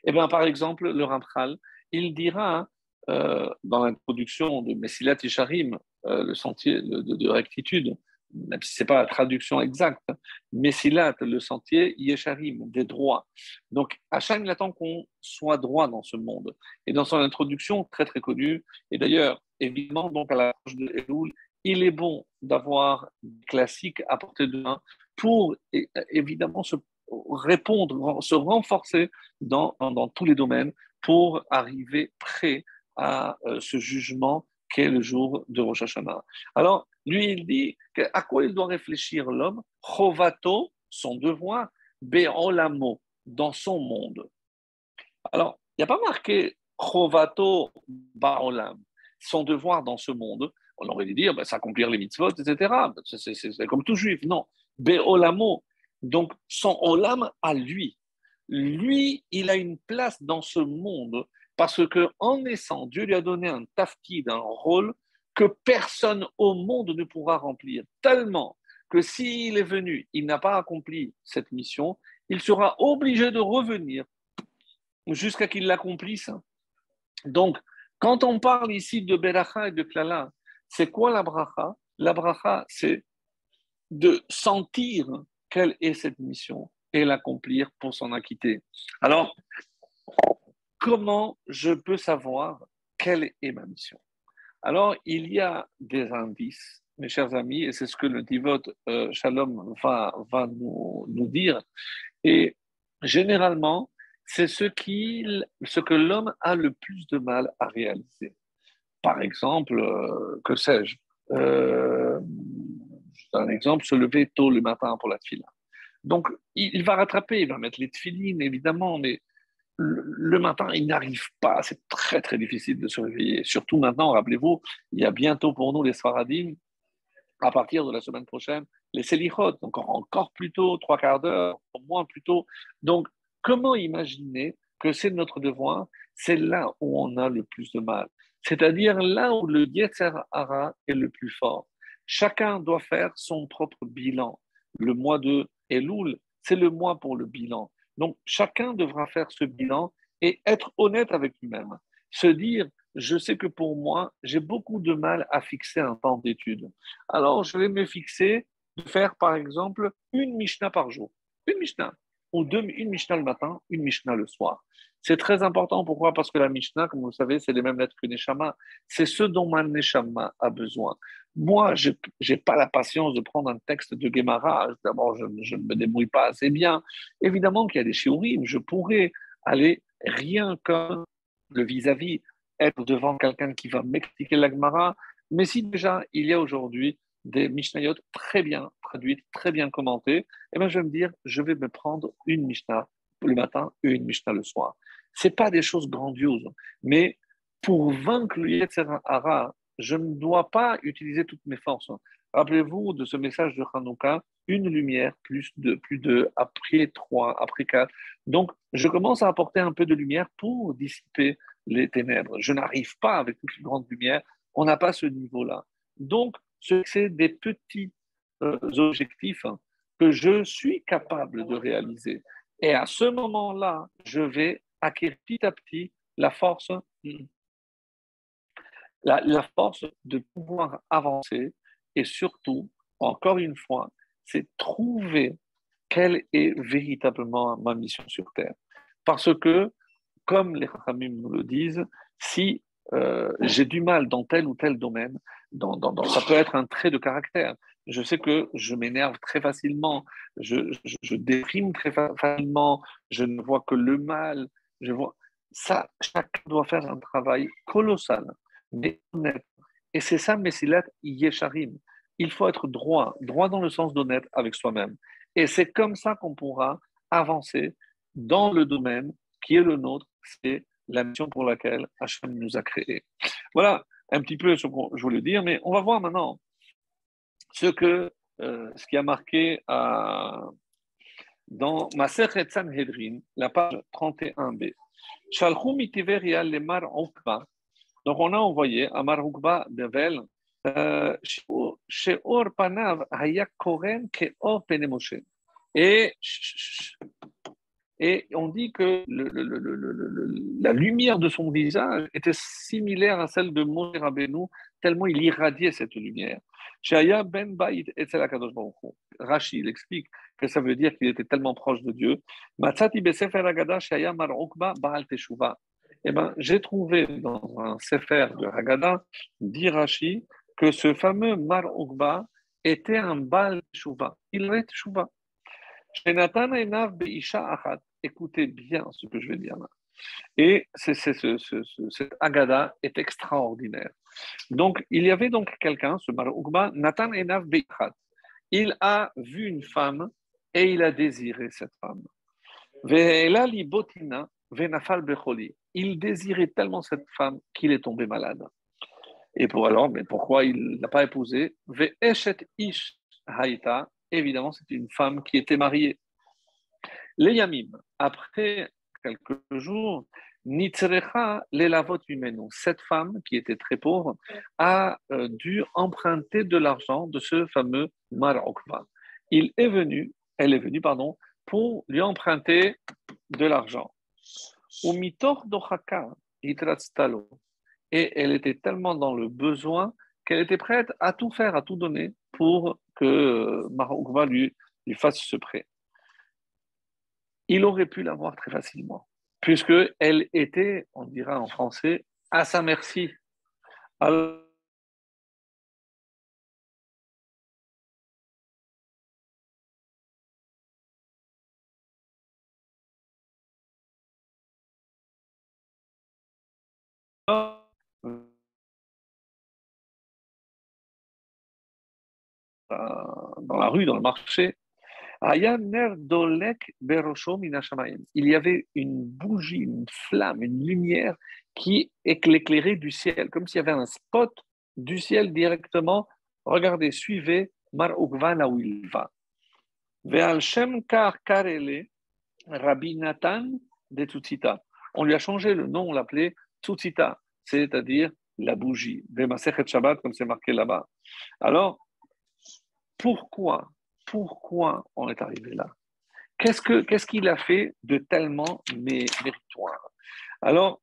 Eh bien, par exemple, le Ramchal, il dira dans l'introduction de Messilat Yesharim, le sentier de rectitude, même si ce n'est pas la traduction exacte, Messilat, le sentier, Yesharim, des droits. Donc, Hachem, il attend qu'on soit droit dans ce monde. Et dans son introduction, très très connue, et d'ailleurs, évidemment, donc à l'approche de Elul, il est bon d'avoir des classiques à portée de main pour évidemment se répondre, se renforcer dans tous les domaines pour arriver prêt à ce jugement qu'est le jour de Rosh Hashanah. Alors, lui, il dit à quoi il doit réfléchir l'homme? Chovato, son devoir, be'olamo, dans son monde. Alors, il n'y a pas marqué Chovato ba'olam, son devoir dans ce monde. On aurait dû dire, ben, s'accomplir les mitzvot, etc. C'est comme tout juif. Non. Be'olamo, donc son olam à lui. Lui, il a une place dans ce monde parce que en naissant, Dieu lui a donné un tafkid, un rôle que personne au monde ne pourra remplir. Tellement que s'il est venu, il n'a pas accompli cette mission, il sera obligé de revenir jusqu'à qu'il l'accomplisse. Donc, quand on parle ici de Beracha et de Klala, c'est quoi la bracha? La bracha, c'est de sentir quelle est cette mission et l'accomplir pour s'en acquitter. Alors, comment je peux savoir quelle est ma mission? Alors, il y a des indices, mes chers amis, et c'est ce que le Divot Shalom va nous dire. Et généralement, c'est ce que l'homme a le plus de mal à réaliser. Par exemple, que sais-je, un exemple, se lever tôt le matin pour la tefila. Donc, il va rattraper, il va mettre les tefilines, évidemment, mais le matin, il n'arrive pas. C'est très, très difficile de se réveiller. Surtout maintenant, rappelez-vous, il y a bientôt pour nous les Sfaradim, à partir de la semaine prochaine, les Selichot, donc encore plus tôt, trois quarts d'heure, au moins plus tôt. Donc, comment imaginer que c'est notre devoir? C'est là où on a le plus de mal. C'est-à-dire là où le Yetzer Hara est le plus fort. Chacun doit faire son propre bilan. Le mois de Elul, c'est le mois pour le bilan. Donc, chacun devra faire ce bilan et être honnête avec lui-même. Se dire, je sais que pour moi, j'ai beaucoup de mal à fixer un temps d'étude. Alors, je vais me fixer de faire, par exemple, une Mishnah par jour. Une Mishnah. Ou deux, une Mishnah le matin, une Mishnah le soir. C'est très important. Pourquoi? Parce que la Mishnah, comme vous le savez, c'est les mêmes lettres que Neshama. C'est ce dont ma Neshama a besoin. Moi, je n'ai pas la patience de prendre un texte de Gemara. D'abord, je ne me débrouille pas assez bien. Évidemment qu'il y a des shiurim. Je pourrais aller rien que le vis-à-vis, être devant quelqu'un qui va m'expliquer la Gemara. Mais si déjà il y a aujourd'hui des Mishnayot très bien traduites, très bien commentées, eh bien, je vais me dire, je vais me prendre une Mishnah le matin et une Mishnah le soir. Ce n'est pas des choses grandioses, mais pour vaincre le Yetzer Hara, je ne dois pas utiliser toutes mes forces. Rappelez-vous de ce message de Hanouka, une lumière, plus deux, après trois, après quatre. Donc, je commence à apporter un peu de lumière pour dissiper les ténèbres. Je n'arrive pas avec toute une grande lumière, on n'a pas ce niveau-là. Donc, c'est des petits objectifs que je suis capable de réaliser. Et à ce moment-là, je vais acquérir petit à petit la force de pouvoir avancer et surtout, encore une fois, c'est trouver quelle est véritablement ma mission sur Terre. Parce que, comme les Khamim nous le disent, si j'ai du mal dans tel ou tel domaine, ça peut être un trait de caractère. Je sais que je m'énerve très facilement, je déprime très facilement, je ne vois que le mal. Je vois ça. Chacun doit faire un travail colossal, mais honnête. Et c'est ça, Messilat Yesharim. Il faut être droit, droit dans le sens d'honnête avec soi-même. Et c'est comme ça qu'on pourra avancer dans le domaine qui est le nôtre, c'est la mission pour laquelle Hachem nous a créés. Voilà un petit peu ce que je voulais dire, mais on va voir maintenant ce qui a marqué dans Masechet Sanhedrin, la page 31b. Shalchou mitiveria le Mar Ukba. Donc on a envoyé à Mar Ukba de Vel, Sheor Panav Haya Koren Keor Penemoshe. Et Et on dit que la lumière de son visage était similaire à celle de Moshe Rabbeinu, tellement il irradiait cette lumière. Shaya ben Baïd etzel HaKadosh Baruch Hu. Rashi, il explique que ça veut dire qu'il était tellement proche de Dieu. Matzati besefer Haggadah shaya mar ukba ba'al teshuva. Eh ben, j'ai trouvé dans un sefer de Haggadah, dit Rashi, que ce fameux Mar Ukba était un Baal Teshuva. Il avait Teshuva. Écoutez bien ce que je vais dire là. Et cette Agada est extraordinaire. Donc, il y avait donc quelqu'un, ce Maroukba, Nathan Enav Beichat. Il a vu une femme et il a désiré cette femme. Ve'ela li botina ve'nafal becholi. Il désirait tellement cette femme qu'il est tombé malade. Et mais pourquoi il n'a pas épousé? Ve'eshet ish haïta. Évidemment, c'était une femme qui était mariée. Les Yamim, après quelques jours, Nitzrecha l'elavot humenu. Cette femme, qui était très pauvre, a dû emprunter de l'argent de ce fameux Mar Okva. Elle est venue, pardon, pour lui emprunter de l'argent. Umitor dochaka itratztalo. Et elle était tellement dans le besoin qu'elle était prête à tout faire, à tout donner pour que Mar Okva lui fasse ce prêt. Il aurait pu l'avoir très facilement, puisqu'elle était, on dira en français, à sa merci. Alors, dans la rue, dans le marché, Aya ner dolek berosho min hashamayim. Il y avait une bougie, une flamme, une lumière qui éclairait du ciel, comme s'il y avait un spot du ciel directement. Regardez, suivez Mar Ukva là où il va. Ve'al shem kar karele Rabbi Nathan de Tutsita. On lui a changé le nom, on l'appelait Tutsita, c'est-à-dire la bougie. Ve'masechet Shabbat, comme c'est marqué là-bas. Alors, pourquoi on est arrivé là? Qu'est-ce qu'il a fait de tellement méritoire? Alors,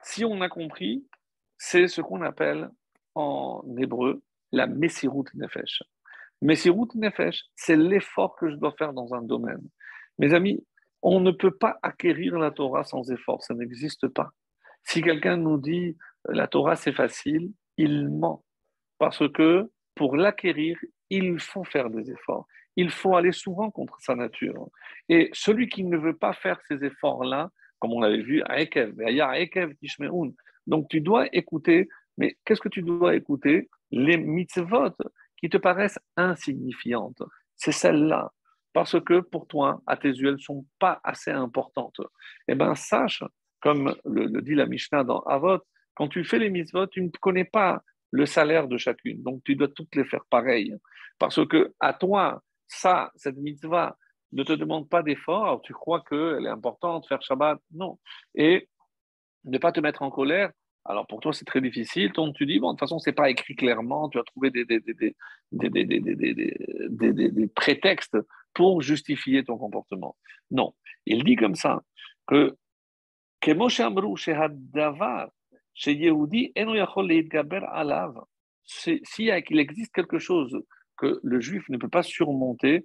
si on a compris, c'est ce qu'on appelle en hébreu la Messirut Nefesh. Messirut Nefesh, c'est l'effort que je dois faire dans un domaine. Mes amis, on ne peut pas acquérir la Torah sans effort, ça n'existe pas. Si quelqu'un nous dit la Torah c'est facile, il ment. Parce que pour l'acquérir, il faut faire des efforts. Il faut aller souvent contre sa nature. Et celui qui ne veut pas faire ces efforts-là, comme on l'avait vu, donc tu dois écouter, mais qu'est-ce que tu dois écouter? Les mitzvot qui te paraissent insignifiantes. C'est celles-là. Parce que pour toi, à tes yeux, elles ne sont pas assez importantes. Eh bien, sache, comme le dit la Mishnah dans Avot, quand tu fais les mitzvot, tu ne connais pas le salaire de chacune. Donc, tu dois toutes les faire pareilles. Parce que à toi, cette mitzvah ne te demande pas d'effort. Alors, tu crois qu'elle est importante, faire Shabbat? Non. Et ne pas te mettre en colère. Alors, pour toi, c'est très difficile. Donc, tu dis, bon, de toute façon, c'est pas écrit clairement. Tu as trouvé des prétextes pour justifier ton comportement. Non. Il dit comme ça que Kemoshe Amrou Shehadavar chez Yehudi, s'il existe quelque chose que le juif ne peut pas surmonter,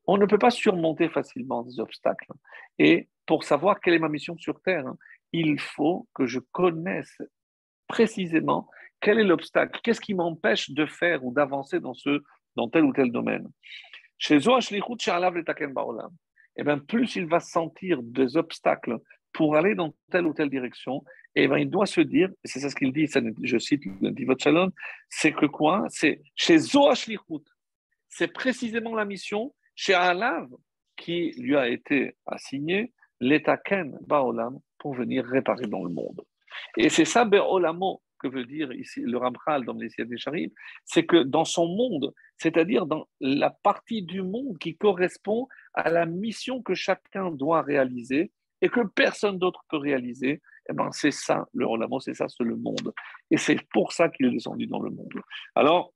on ne peut pas surmonter facilement des obstacles. Et pour savoir quelle est ma mission sur Terre, il faut que je connaisse précisément quel est l'obstacle, qu'est-ce qui m'empêche de faire ou d'avancer dans tel ou tel domaine. Chez et bien, plus il va sentir des obstacles pour aller dans telle ou telle direction, et bien, il doit se dire, et c'est ça ce qu'il dit, je cite le Divot Shalom, c'est que quoi? C'est chez Zoach Lichut, c'est précisément la mission chez Alav qui lui a été assignée, l'Etaken Baolam, pour venir réparer dans le monde. Et c'est ça, Be'olamo, que veut dire ici le Ramchal dans les Siad Sharim, c'est que dans son monde, c'est-à-dire dans la partie du monde qui correspond à la mission que chacun doit réaliser et que personne d'autre peut réaliser, eh ben c'est ça le Olamo, c'est ça, c'est le monde. Et c'est pour ça qu'il est descendu dans le monde. Alors,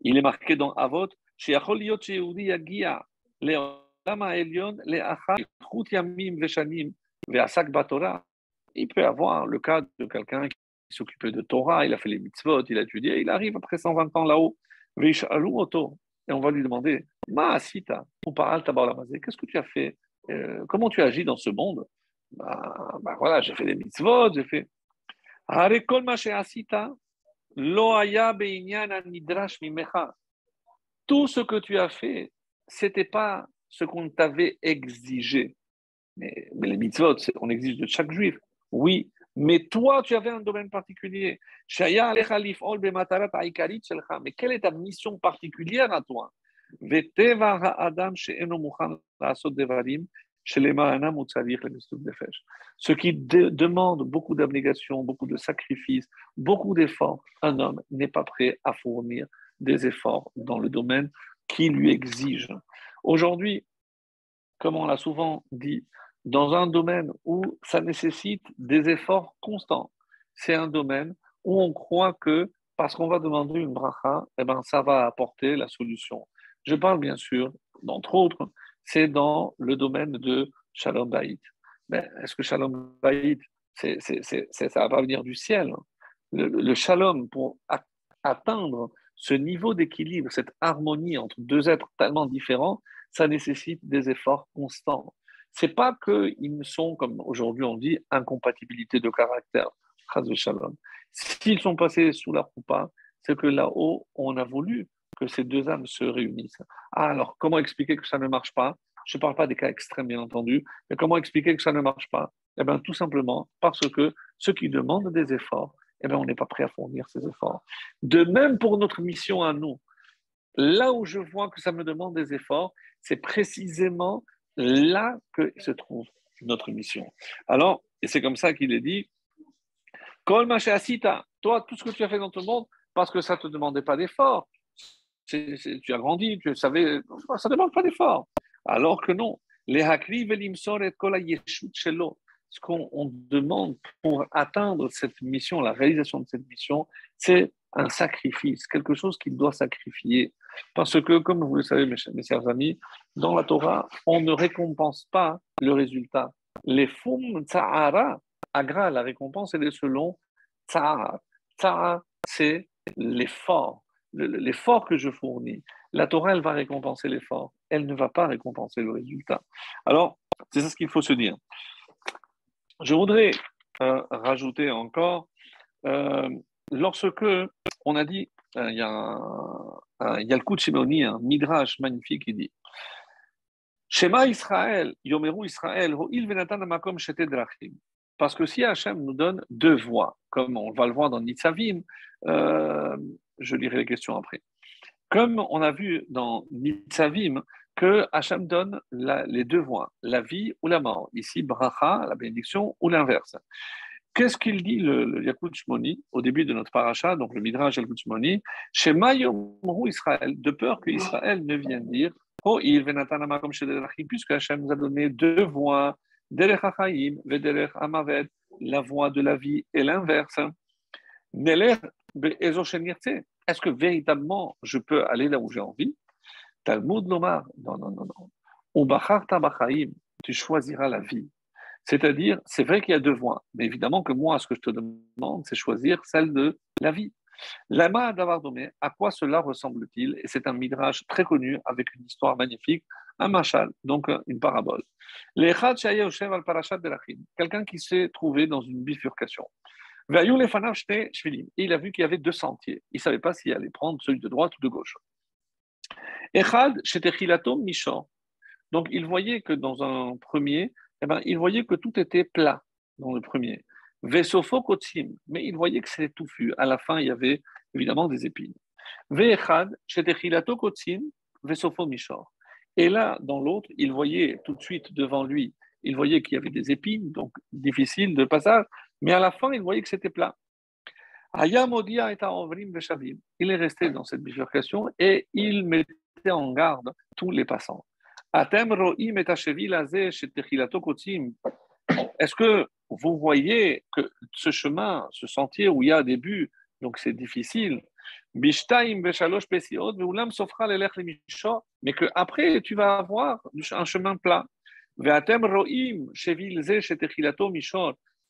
il est marqué dans Avot, il peut avoir le cas de quelqu'un qui s'occupait de Torah, il a fait les mitzvot, il a étudié, il arrive après 120 ans là-haut, et on va lui demander, qu'est-ce que tu as fait? Comment tu agis dans ce monde? Voilà, j'ai fait des mitzvot, j'ai fait. Tout ce que tu as fait, c'était pas ce qu'on t'avait exigé. Mais les mitzvot, on exige de chaque juif. Oui, mais toi, tu avais un domaine particulier. Mais quelle est ta mission particulière à toi? Ce qui demande beaucoup d'abnégation, beaucoup de sacrifices, beaucoup d'efforts, un homme n'est pas prêt à fournir des efforts dans le domaine qui lui exige. Aujourd'hui, comme on l'a souvent dit, dans un domaine où ça nécessite des efforts constants, c'est un domaine où on croit que parce qu'on va demander une bracha, eh ben, ça va apporter la solution. Je parle bien sûr, d'entre autres, c'est dans le domaine de Shalom Bayit. Mais est-ce que Shalom Bayit, ça va pas venir du ciel? Le Shalom, pour atteindre ce niveau d'équilibre, cette harmonie entre deux êtres tellement différents, ça nécessite des efforts constants. C'est pas qu'ils sont, comme aujourd'hui on dit, incompatibilité de caractère. S'ils sont passés sous la roupa, c'est que là-haut, on a voulu que ces deux âmes se réunissent. Alors, comment expliquer que ça ne marche pas? Je ne parle pas des cas extrêmes, bien entendu, mais comment expliquer que ça ne marche pas? Eh bien, tout simplement parce que ceux qui demandent des efforts, eh bien, on n'est pas prêt à fournir ces efforts. De même pour notre mission à nous. Là où je vois que ça me demande des efforts, c'est précisément là que se trouve notre mission. Alors, et c'est comme ça qu'il est dit, Kol Asita, toi, tout ce que tu as fait dans ton monde, parce que ça ne te demandait pas d'effort. Tu as grandi, tu savais, ça ne demande pas d'effort. Alors que non, les hakri velimsor et kol yeshut shelo, ce qu'on demande pour atteindre cette mission, la réalisation de cette mission, c'est un sacrifice, quelque chose qu'il doit sacrifier. Parce que, comme vous le savez, mes chers amis, dans la Torah, on ne récompense pas le résultat. Les fum tsa'ara, agra, la récompense, elle est selon tsa'ar. Tsa'ar, c'est l'effort, l'effort que je fournis. La Torah, elle va récompenser l'effort. Elle ne va pas récompenser le résultat. Alors, c'est ça ce qu'il faut se dire. Je voudrais rajouter encore, euh, lorsque on a dit, il y a le coup de Shimoni, un midrash magnifique qui dit Shema Israël, Yomeru Israël, Ho'il venatan amakom shete drachim. Parce que si Hachem nous donne deux voies, comme on va le voir dans Nitzavim, je lirai les questions après. Comme on a vu dans Nitzavim, que Hachem donne les deux voies, la vie ou la mort. Ici, bracha, la bénédiction, ou l'inverse. Qu'est-ce qu'il dit le Yakut Shmoni au début de notre paracha, donc le Midrash Yakut Shmoni, Shema Yomeru Israël, de peur que Israël ne vienne dire Oh, il venatana comme chez Derachim, puisque Hachem nous a donné deux voies, Derech HaChaim, Vederech Amaved, la voie de la vie et l'inverse. Neler be'ezo shenirtse. Est-ce que véritablement je peux aller là où j'ai envie? Talmud Lomar, non, non, non, non. Ubacharta Bachaim, tu choisiras la vie. C'est-à-dire, c'est vrai qu'il y a deux voies, mais évidemment que moi, ce que je te demande, c'est choisir celle de la vie. Lama Davardomé, à quoi cela ressemble-t-il? Et c'est un midrash très connu avec une histoire magnifique, un machal, donc une parabole. Quelqu'un qui s'est trouvé dans une bifurcation. Il a vu qu'il y avait deux sentiers. Il ne savait pas s'il allait prendre celui de droite ou de gauche. Donc il voyait que dans un premier, il voyait que tout était plat dans le premier. Vesofo kotsim, mais il voyait que c'était touffu. À la fin, il y avait évidemment des épines. Ve'echad, shetechilato kotsim, vesofo mishor. Et là, dans l'autre, il voyait tout de suite devant lui, il voyait qu'il y avait des épines, donc difficile de passage, mais à la fin, il voyait que c'était plat. Ayamodia et Avrim Veshavim. Il est resté dans cette bifurcation et il mettait en garde tous les passants. Atem ro'im et hashevil hazeh shetechilato kotsim. Est-ce que vous voyez que ce chemin, ce sentier où il y a des buts, donc c'est difficile, mais qu'après tu vas avoir un chemin plat. Mais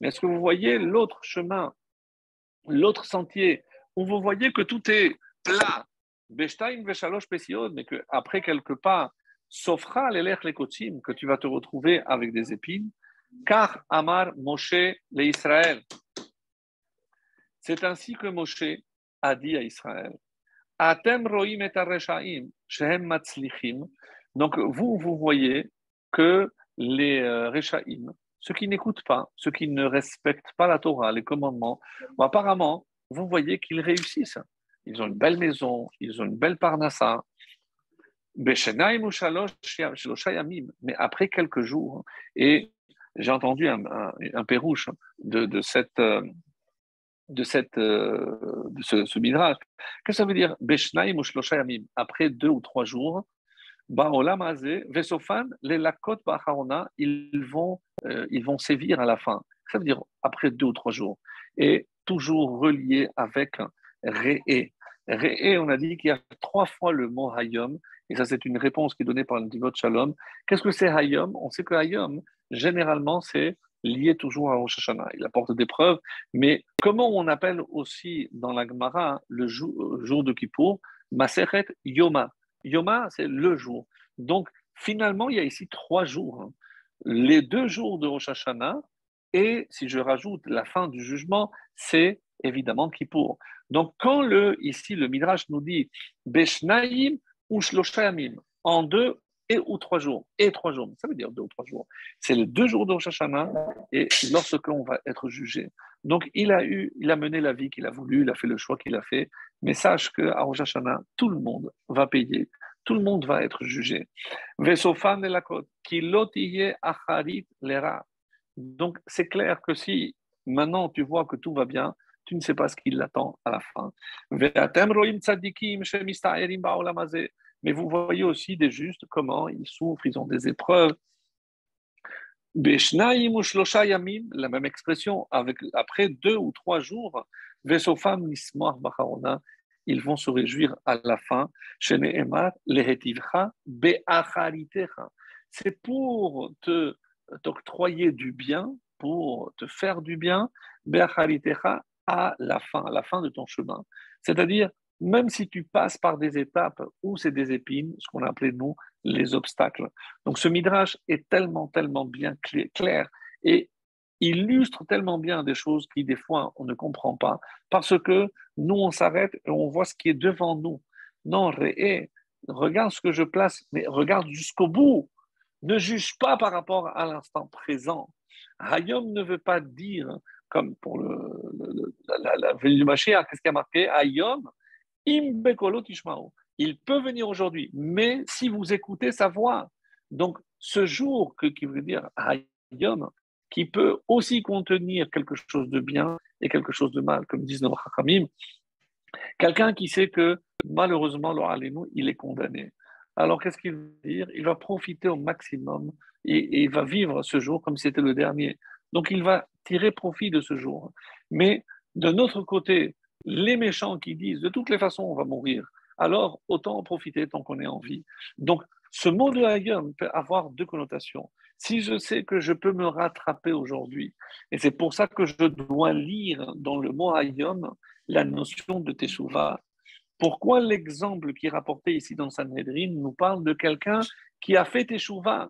est-ce que vous voyez l'autre chemin, l'autre sentier, où vous voyez que tout est plat, mais qu'après quelques pas, que tu vas te retrouver avec des épines, car Amar Moshe le Israël. C'est ainsi que Moshe a dit à Israël. Atem roim et areshaim, shehem matzlichim. Donc vous voyez que les Reshaim, ceux qui n'écoutent pas, ceux qui ne respectent pas la Torah, les commandements, apparemment, vous voyez qu'ils réussissent. Ils ont une belle maison, ils ont une belle parnassa. Mais après quelques jours, et j'ai entendu un pérouche de ce midrash. Qu'est-ce que ça veut dire? Après 2 ou 3 jours, ils vont sévir à la fin. Ça veut dire après 2 ou 3 jours. Et toujours relié avec Re'e. Re'e, on a dit qu'il y a 3 fois le mot Hayom, et ça c'est une réponse qui est donnée par le Divot Shalom. Qu'est-ce que c'est Hayom? On sait que Hayom, généralement, c'est lié toujours à Rosh Hashanah. Il apporte des preuves, mais comment on appelle aussi dans la Gemara le jour de Kippour? Maseret Yoma. Yoma, c'est le jour. Donc, finalement, il y a ici 3 jours. Les 2 jours de Rosh Hashanah, et si je rajoute la fin du jugement, c'est évidemment Kippour. Donc, quand ici le Midrash nous dit Beshnaim ou Shloshayamim, en 2 et ou 3 jours, et 3 jours. Ça veut dire 2 ou 3 jours. C'est les 2 jours de Rosh Hashanah et lorsque on va être jugé. Donc, il a mené la vie qu'il a voulu, il a fait le choix qu'il a fait. Mais sache qu'à Rosh Hashanah, tout le monde va payer, tout le monde va être jugé. Vesofan de la côte, qui lotiye acharit lera. Donc, c'est clair que si maintenant tu vois que tout va bien, tu ne sais pas ce qui l'attend à la fin. Mais vous voyez aussi des justes, comment ils souffrent, ils ont des épreuves. La même expression, après 2 ou 3 jours, ils vont se réjouir à la fin. C'est pour t'octroyer du bien, pour te faire du bien, à la fin de ton chemin. C'est-à-dire, même si tu passes par des étapes où c'est des épines, ce qu'on appelait nous les obstacles. Donc ce midrash est tellement, tellement bien clair et illustre tellement bien des choses qui, des fois, on ne comprend pas parce que nous, on s'arrête et on voit ce qui est devant nous. Non, regarde ce que je place, mais regarde jusqu'au bout. Ne juge pas par rapport à l'instant présent. Hayom ne veut pas dire, comme pour la venue du Mashiach, qu'est-ce qui a marqué Hayom, im bekolo tishmao. Il peut venir aujourd'hui, mais si vous écoutez sa voix. Donc, ce jour, qui veut dire Hayom, qui peut aussi contenir quelque chose de bien et quelque chose de mal, comme disent nos Chachamim, quelqu'un qui sait que malheureusement, il est condamné. Alors, qu'est-ce qu'il veut dire? Il va profiter au maximum et il va vivre ce jour comme si c'était le dernier. Donc, il va tirer profit de ce jour. Mais d'un autre côté, les méchants qui disent de toutes les façons, on va mourir, alors autant en profiter tant qu'on est en vie. Donc, ce mot de Hayom peut avoir 2 connotations. Si je sais que je peux me rattraper aujourd'hui, et c'est pour ça que je dois lire dans le mot Hayom la notion de Teshuvah. Pourquoi l'exemple qui est rapporté ici dans Sanhedrin nous parle de quelqu'un qui a fait Teshuvah?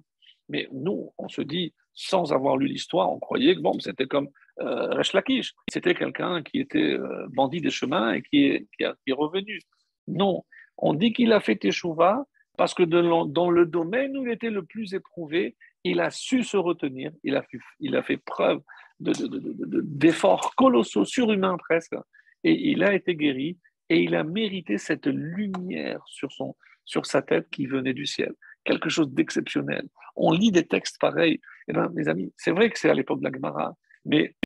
Mais nous, on se dit, sans avoir lu l'histoire, on croyait que bon, c'était comme Resh Lakish. C'était quelqu'un qui était bandit des chemins et qui est revenu. Non, on dit qu'il a fait Teshuvah parce que dans le domaine où il était le plus éprouvé, il a su se retenir, il a fait preuve d'efforts colossaux, surhumains presque, et il a été guéri et il a mérité cette lumière sur sa tête qui venait du ciel. Quelque chose d'exceptionnel. On lit des textes pareils. Eh bien, mes amis, c'est vrai que c'est à l'époque de la Gemara, mais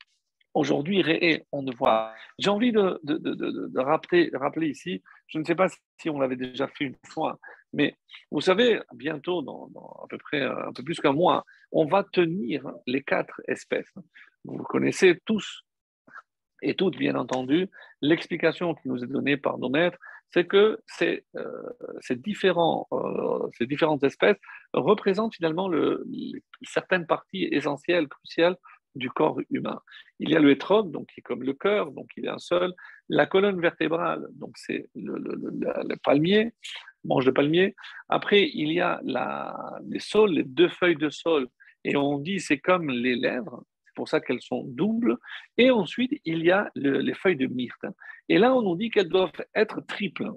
aujourd'hui, on ne voit. J'ai envie de rappeler ici, je ne sais pas si on l'avait déjà fait une fois, mais vous savez, bientôt, dans à peu près un peu plus qu'un mois, on va tenir les 4 espèces. Vous connaissez tous et toutes, bien entendu, l'explication qui nous est donnée par nos maîtres, c'est que ces différentes espèces représentent finalement certaines parties essentielles, cruciales du corps humain. Il y a le hétrog, donc qui est comme le cœur, donc il est un seul. La colonne vertébrale, donc c'est le palmier, branche de palmier. Après, il y a les saules, les 2 feuilles de saule, et on dit c'est comme les lèvres, c'est pour ça qu'elles sont doubles. Et ensuite, il y a les feuilles de myrte. Et là, on nous dit qu'elles doivent être triples.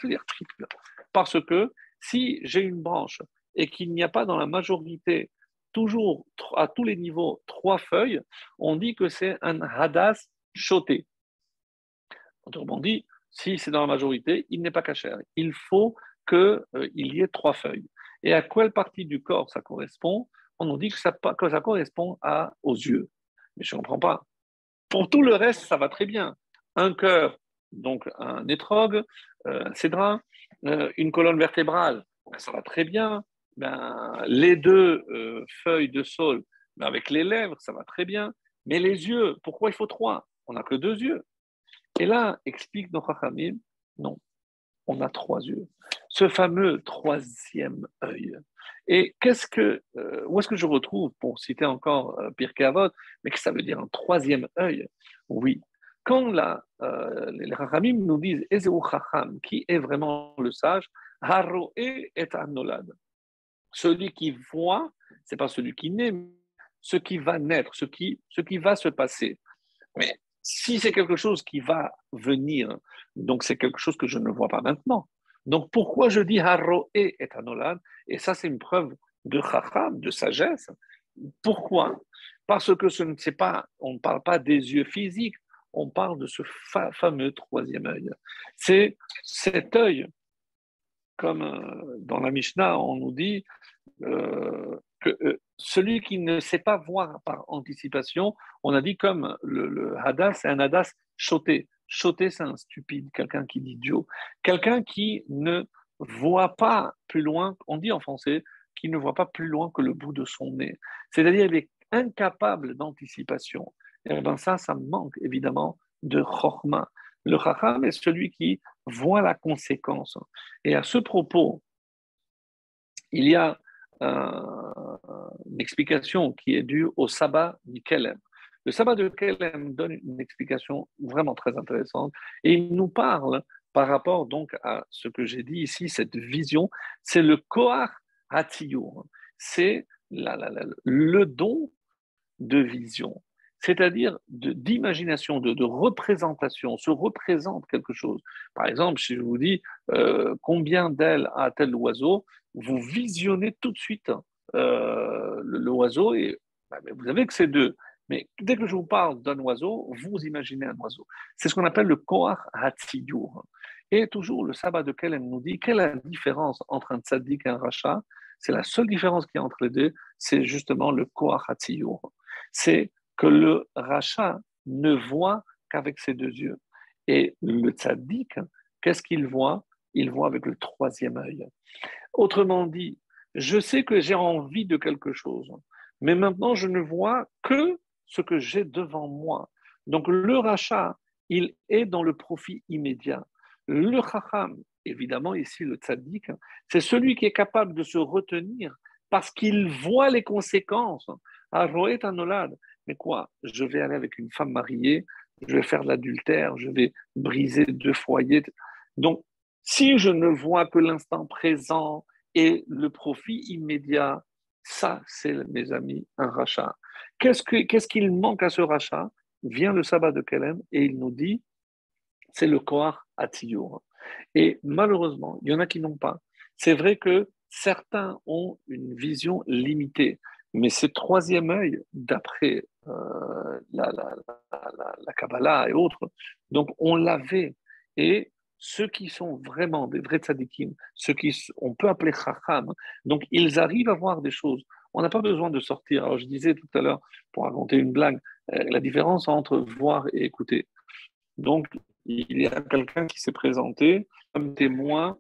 C'est-à-dire triples. Parce que si j'ai une branche et qu'il n'y a pas dans la majorité, toujours à tous les niveaux, 3 feuilles, on dit que c'est un hadas choté. Autrement dit, si c'est dans la majorité, il n'est pas caché. Il faut qu'il y ait 3 feuilles. Et à quelle partie du corps ça correspond? On nous dit que ça correspond aux yeux. Mais je ne comprends pas. Pour tout le reste, ça va très bien. Un cœur, donc un étrog, un cédrin, une colonne vertébrale, ben, ça va très bien. Ben, les 2 feuilles de saule, ben, avec les lèvres, ça va très bien. Mais les yeux, pourquoi il faut 3? On n'a que 2 yeux. Et là, explique nos Chachamim, non, on a 3 yeux. Ce fameux troisième œil. Et où est-ce que je retrouve, pour citer encore Pirkei Avot, mais que ça veut dire un troisième œil? Oui. Quand les Chachamim nous disent Ezeu Chacham, qui est vraiment le sage, Haroe et Anolad. Celui qui voit, c'est pas celui qui naît, mais ce qui va naître, ce qui va se passer. Mais si c'est quelque chose qui va venir, donc c'est quelque chose que je ne vois pas maintenant. Donc, pourquoi je dis Haroé et Anolad? Et ça, c'est une preuve de chacham, de sagesse. Pourquoi? Parce que ce n'est pas, on ne parle pas des yeux physiques, on parle de ce fameux troisième œil. C'est cet œil, comme dans la Mishnah, on nous dit que celui qui ne sait pas voir par anticipation, on a dit comme le hadas, c'est un hadas choté. Choté, c'est un stupide, quelqu'un qui dit idiot, quelqu'un qui ne voit pas plus loin, on dit en français, qui ne voit pas plus loin que le bout de son nez. C'est-à-dire, il est incapable d'anticipation. Et bien ça manque évidemment de chorma. Le chacham est celui qui voit la conséquence. Et à ce propos, il y a une explication qui est due au sabbat du Kelem. Le sabbat de Kelem donne une explication vraiment très intéressante et il nous parle par rapport donc à ce que j'ai dit ici, cette vision, c'est le Koach Hatziyur, c'est le don de vision, c'est-à-dire d'imagination, de représentation, se représente quelque chose. Par exemple, si je vous dis combien d'ailes a tel oiseau, vous visionnez tout de suite l'oiseau et vous savez que c'est deux. Mais dès que je vous parle d'un oiseau, vous imaginez un oiseau. C'est ce qu'on appelle le Koach Hatziyur. Et toujours, le sabbat de Kelem nous dit quelle est la différence entre un tzaddik et un rachat. C'est la seule différence qu'il y a entre les deux, c'est justement le Koach Hatziyur. C'est que le rachat ne voit qu'avec ses deux yeux. Et le tzaddik, qu'est-ce qu'il voit? Il voit avec le troisième œil. Autrement dit, je sais que j'ai envie de quelque chose, mais maintenant je ne vois que ce que j'ai devant moi. Donc le rachat, il est dans le profit immédiat. Le chacham, évidemment ici le tzaddik, c'est celui qui est capable de se retenir parce qu'il voit les conséquences. Ah, Roet Anolad, mais quoi? Je vais aller avec une femme mariée, je vais faire de l'adultère, je vais briser deux foyers. Donc, si je ne vois que l'instant présent et le profit immédiat, ça, c'est, mes amis, un rachat. Qu'est-ce qu'il manque à ce rachat? Vient le sabbat de Kelem et il nous dit, c'est le Koach Hatziyur. Et malheureusement, il y en a qui n'ont pas. C'est vrai que certains ont une vision limitée, mais ce troisième œil, d'après la Kabbalah et autres, donc on l'avait. Et ceux qui sont vraiment des vrais tzadikim, on peut appeler chacham, donc ils arrivent à voir des choses. On n'a pas besoin de sortir. Alors je disais tout à l'heure, pour raconter une blague, la différence entre voir et écouter. Donc, il y a quelqu'un qui s'est présenté comme témoin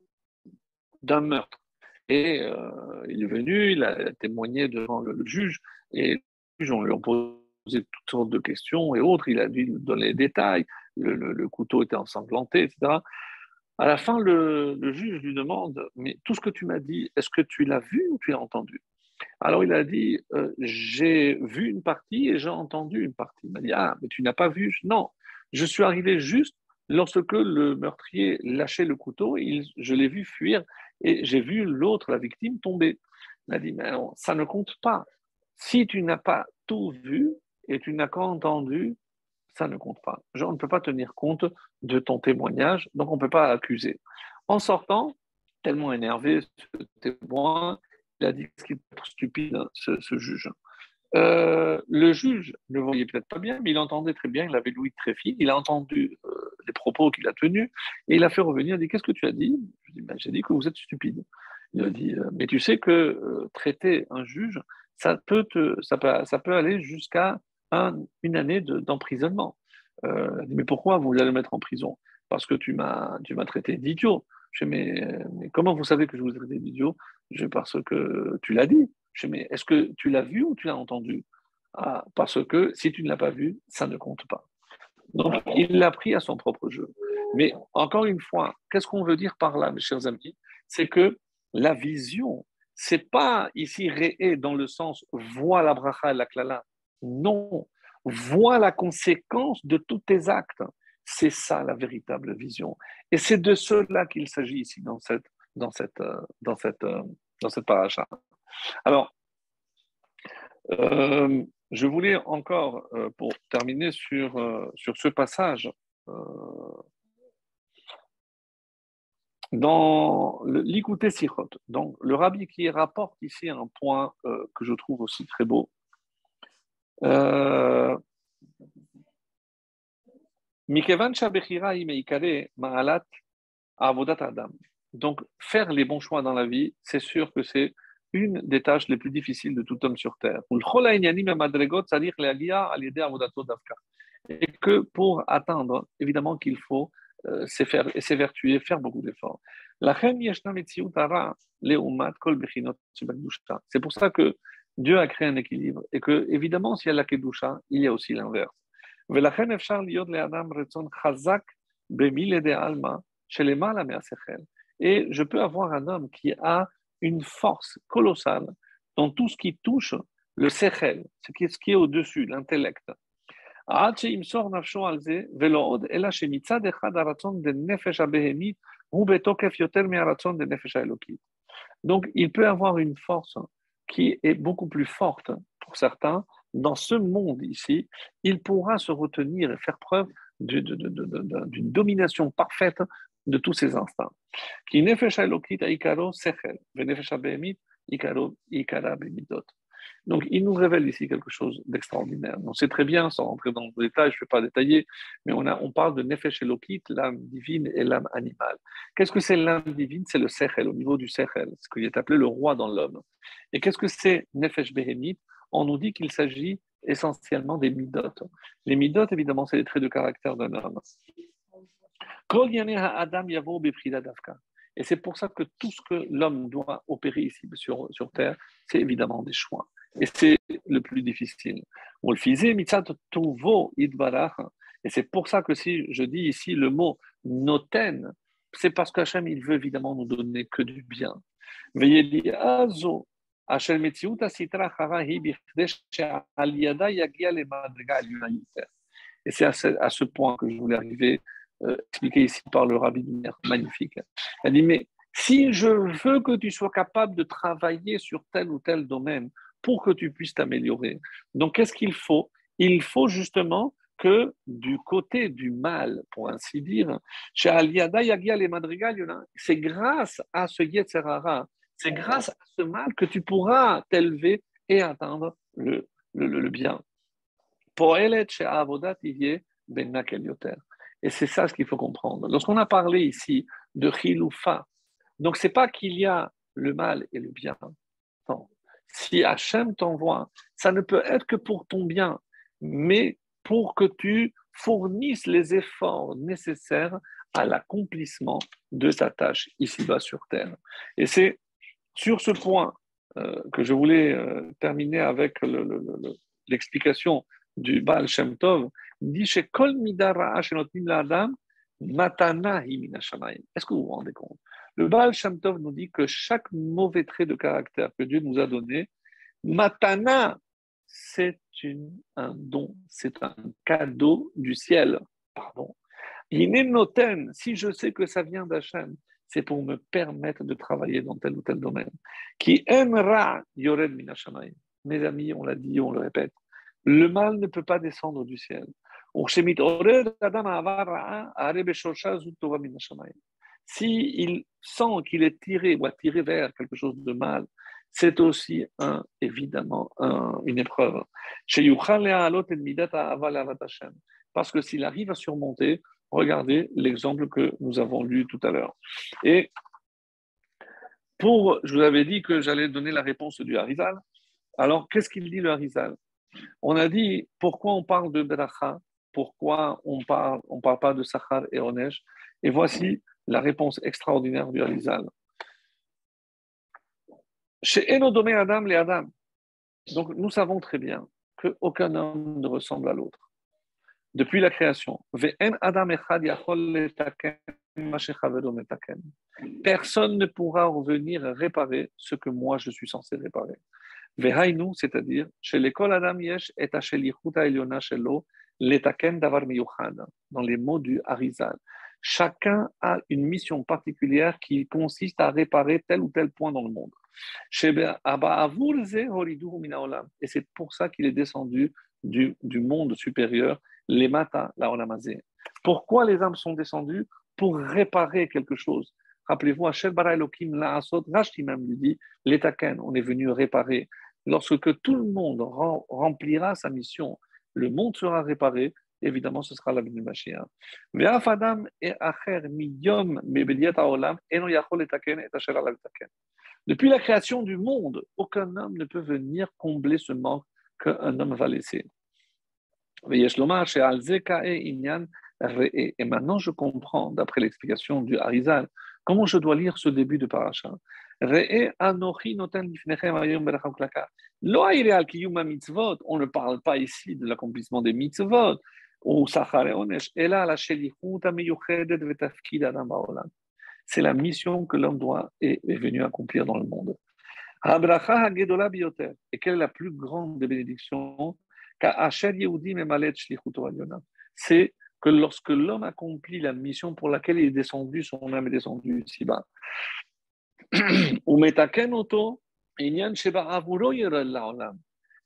d'un meurtre. Et il est venu, il a témoigné devant le juge, et le juge, on lui a posé toutes sortes de questions et autres, il a dû donner les détails, le couteau était ensanglanté, etc. À la fin, le juge lui demande, mais tout ce que tu m'as dit, est-ce que tu l'as vu ou tu l'as entendu? Alors il a dit, j'ai vu une partie et j'ai entendu une partie. Il m'a dit, ah, mais tu n'as pas vu? Non, je suis arrivé juste lorsque le meurtrier lâchait le couteau, je l'ai vu fuir et j'ai vu l'autre, la victime, tomber. Il a dit, mais non, ça ne compte pas. Si tu n'as pas tout vu et tu n'as qu'entendu, ça ne compte pas. On ne peut pas tenir compte de ton témoignage, donc on ne peut pas accuser. En sortant, tellement énervé, ce témoin, il a dit ce qu'il est stupide, hein, ce juge. Le juge ne voyait peut-être pas bien, mais il entendait très bien, il avait l'ouïe très fine, il a entendu les propos qu'il a tenus, et il a fait revenir, il a dit, qu'est-ce que tu as dit? Je dis, ben, j'ai dit que vous êtes stupide. Il a dit, mais tu sais que traiter un juge, ça peut aller jusqu'à une année d'emprisonnement. Il a dit, mais pourquoi vous allez le mettre en prison? Parce que tu m'as traité d'idiot. Je dis, mais comment vous savez que je vous ai traité d'idiot? Je dis, parce que tu l'as dit. Je dis, mais est-ce que tu l'as vu ou tu l'as entendu? Ah, parce que si tu ne l'as pas vu, ça ne compte pas. Donc, il l'a pris à son propre jeu. Mais encore une fois, qu'est-ce qu'on veut dire par là, mes chers amis? C'est que la vision, c'est pas ici réé dans le sens vois la bracha et la klala. Non, vois la conséquence de tous tes actes. C'est ça la véritable vision. Et c'est de cela qu'il s'agit ici dans cette paracha. Alors, je voulais encore, pour terminer sur ce passage, euh, Dans l'Ikouté Sichot, donc le rabbi qui rapporte ici un point que je trouve aussi très beau. Mikevan Shabechira Imeikare Maalat Avodat Adam. Donc, faire les bons choix dans la vie, c'est sûr que c'est une des tâches les plus difficiles de tout homme sur terre. Et que pour atteindre, évidemment qu'il faut s'évertuer, faire beaucoup d'efforts. C'est pour ça que Dieu a créé un équilibre et que, évidemment, s'il y a la kedusha, il y a aussi l'inverse. ולכן אפשר להיות לאדם רצון חזק במילי עלמא שלמעלה מהשכל. Et je peux avoir un homme qui a une force colossale dans tout ce qui touche le sechel, ce qui est au-dessus, l'intellect. עד שימסור נפשו על זה, ולא עוד, אלא שמצד אחד הרצון דנפש הבהמית הוא בתוקף יותר מהרצון דנפש האלוקית. Donc, il peut avoir une force qui est beaucoup plus forte pour certains. Dans ce monde ici, il pourra se retenir et faire preuve d'une domination parfaite de tous ses instincts. Qui nefesh elokit aikaro sechel, venefesh behemit ikara bemidot. Donc, il nous révèle ici quelque chose d'extraordinaire. On sait très bien, sans rentrer dans le détail, je ne vais pas détailler, mais on parle de nefesh elokit, l'âme divine et l'âme animale. Qu'est-ce que c'est l'âme divine? C'est le sechel, au niveau du sechel, ce qui est appelé le roi dans l'homme. Et qu'est-ce que c'est nefesh behemit? On nous dit qu'il s'agit essentiellement des midot. Les midot, évidemment, c'est les traits de caractère d'un homme. Et c'est pour ça que tout ce que l'homme doit opérer ici sur Terre, c'est évidemment des choix. Et c'est le plus difficile. Et c'est pour ça que si je dis ici le mot noten, c'est parce qu'Hachem, il veut évidemment nous donner que du bien. Et c'est à ce point que je voulais arriver, expliqué ici par le rabbi d'une manière magnifique. Elle dit, mais si je veux que tu sois capable de travailler sur tel ou tel domaine pour que tu puisses t'améliorer, donc qu'est-ce qu'il faut? Il faut justement que du côté du mal, pour ainsi dire, c'est grâce à ce Yetzerara, c'est grâce à ce mal que tu pourras t'élever et atteindre le bien. Et c'est ça ce qu'il faut comprendre. Lorsqu'on a parlé ici de Chiloufa, donc c'est pas qu'il y a le mal et le bien. Non. Si Hachem t'envoie, ça ne peut être que pour ton bien, mais pour que tu fournisses les efforts nécessaires à l'accomplissement de ta tâche ici-bas sur Terre. Et c'est sur ce point que je voulais terminer avec l'explication du Baal Shem Tov, dit chez Kol Midara Shenotim La'adam, Matana Himina Shamayim. Est-ce que vous vous rendez compte? Le Baal Shem Tov nous dit que chaque mauvais trait de caractère que Dieu nous a donné, Matana, c'est un don, c'est un cadeau du ciel. Pardon. Noten, si je sais que ça vient d'Hachem, c'est pour me permettre de travailler dans tel ou tel domaine. Qui aimera Yored Mina Shamayim. Mes amis, on l'a dit, on le répète. Le mal ne peut pas descendre du ciel. S'il sent qu'il est tiré ou attiré vers quelque chose de mal, c'est aussi évidemment une épreuve. Parce que s'il arrive à surmonter, regardez l'exemple que nous avons lu tout à l'heure. Et je vous avais dit que j'allais donner la réponse du Harizal. Alors, qu'est-ce qu'il dit le Harizal? On a dit pourquoi on parle de Beracha, pourquoi on parle pas de Sachar et Onesh. Et voici la réponse extraordinaire du Harizal. Chez Enodomé Adam les Adam. Donc nous savons très bien qu'aucun homme ne ressemble à l'autre. Depuis la création, personne ne pourra revenir réparer ce que moi je suis censé réparer. Vehainu, c'est-à-dire, chez l'école Adam Yesh et à chez l'Ichuta Eliona Shelo, l'Etaken Davar Miyuchad, dans les mots du Harizal. Chacun a une mission particulière qui consiste à réparer tel ou tel point dans le monde. Et c'est pour ça qu'il est descendu du monde supérieur, les Mata, la Olamazé. Pourquoi les âmes sont descendues? Pour réparer quelque chose. Rappelez-vous, Hachel bara Elohim la'asot, Rashi même lui dit, l'etaken, on est venu réparer. Lorsque tout le monde remplira sa mission, le monde sera réparé, évidemment, ce sera la venue Mashiach. Ve'af adam et acher miyom mebeliat haolam eno yachol letaken et asher ala letaken. Depuis la création du monde, aucun homme ne peut venir combler ce manque qu'un homme va laisser. Et maintenant, je comprends, d'après l'explication du Harizal, comment je dois lire ce début de paracha. On ne parle pas ici de l'accomplissement des mitzvot, c'est la mission que l'homme est venu accomplir dans le monde. Et quelle est la plus grande des bénédictions? C'est que lorsque l'homme accomplit la mission pour laquelle il est descendu, son âme est descendue ici-bas.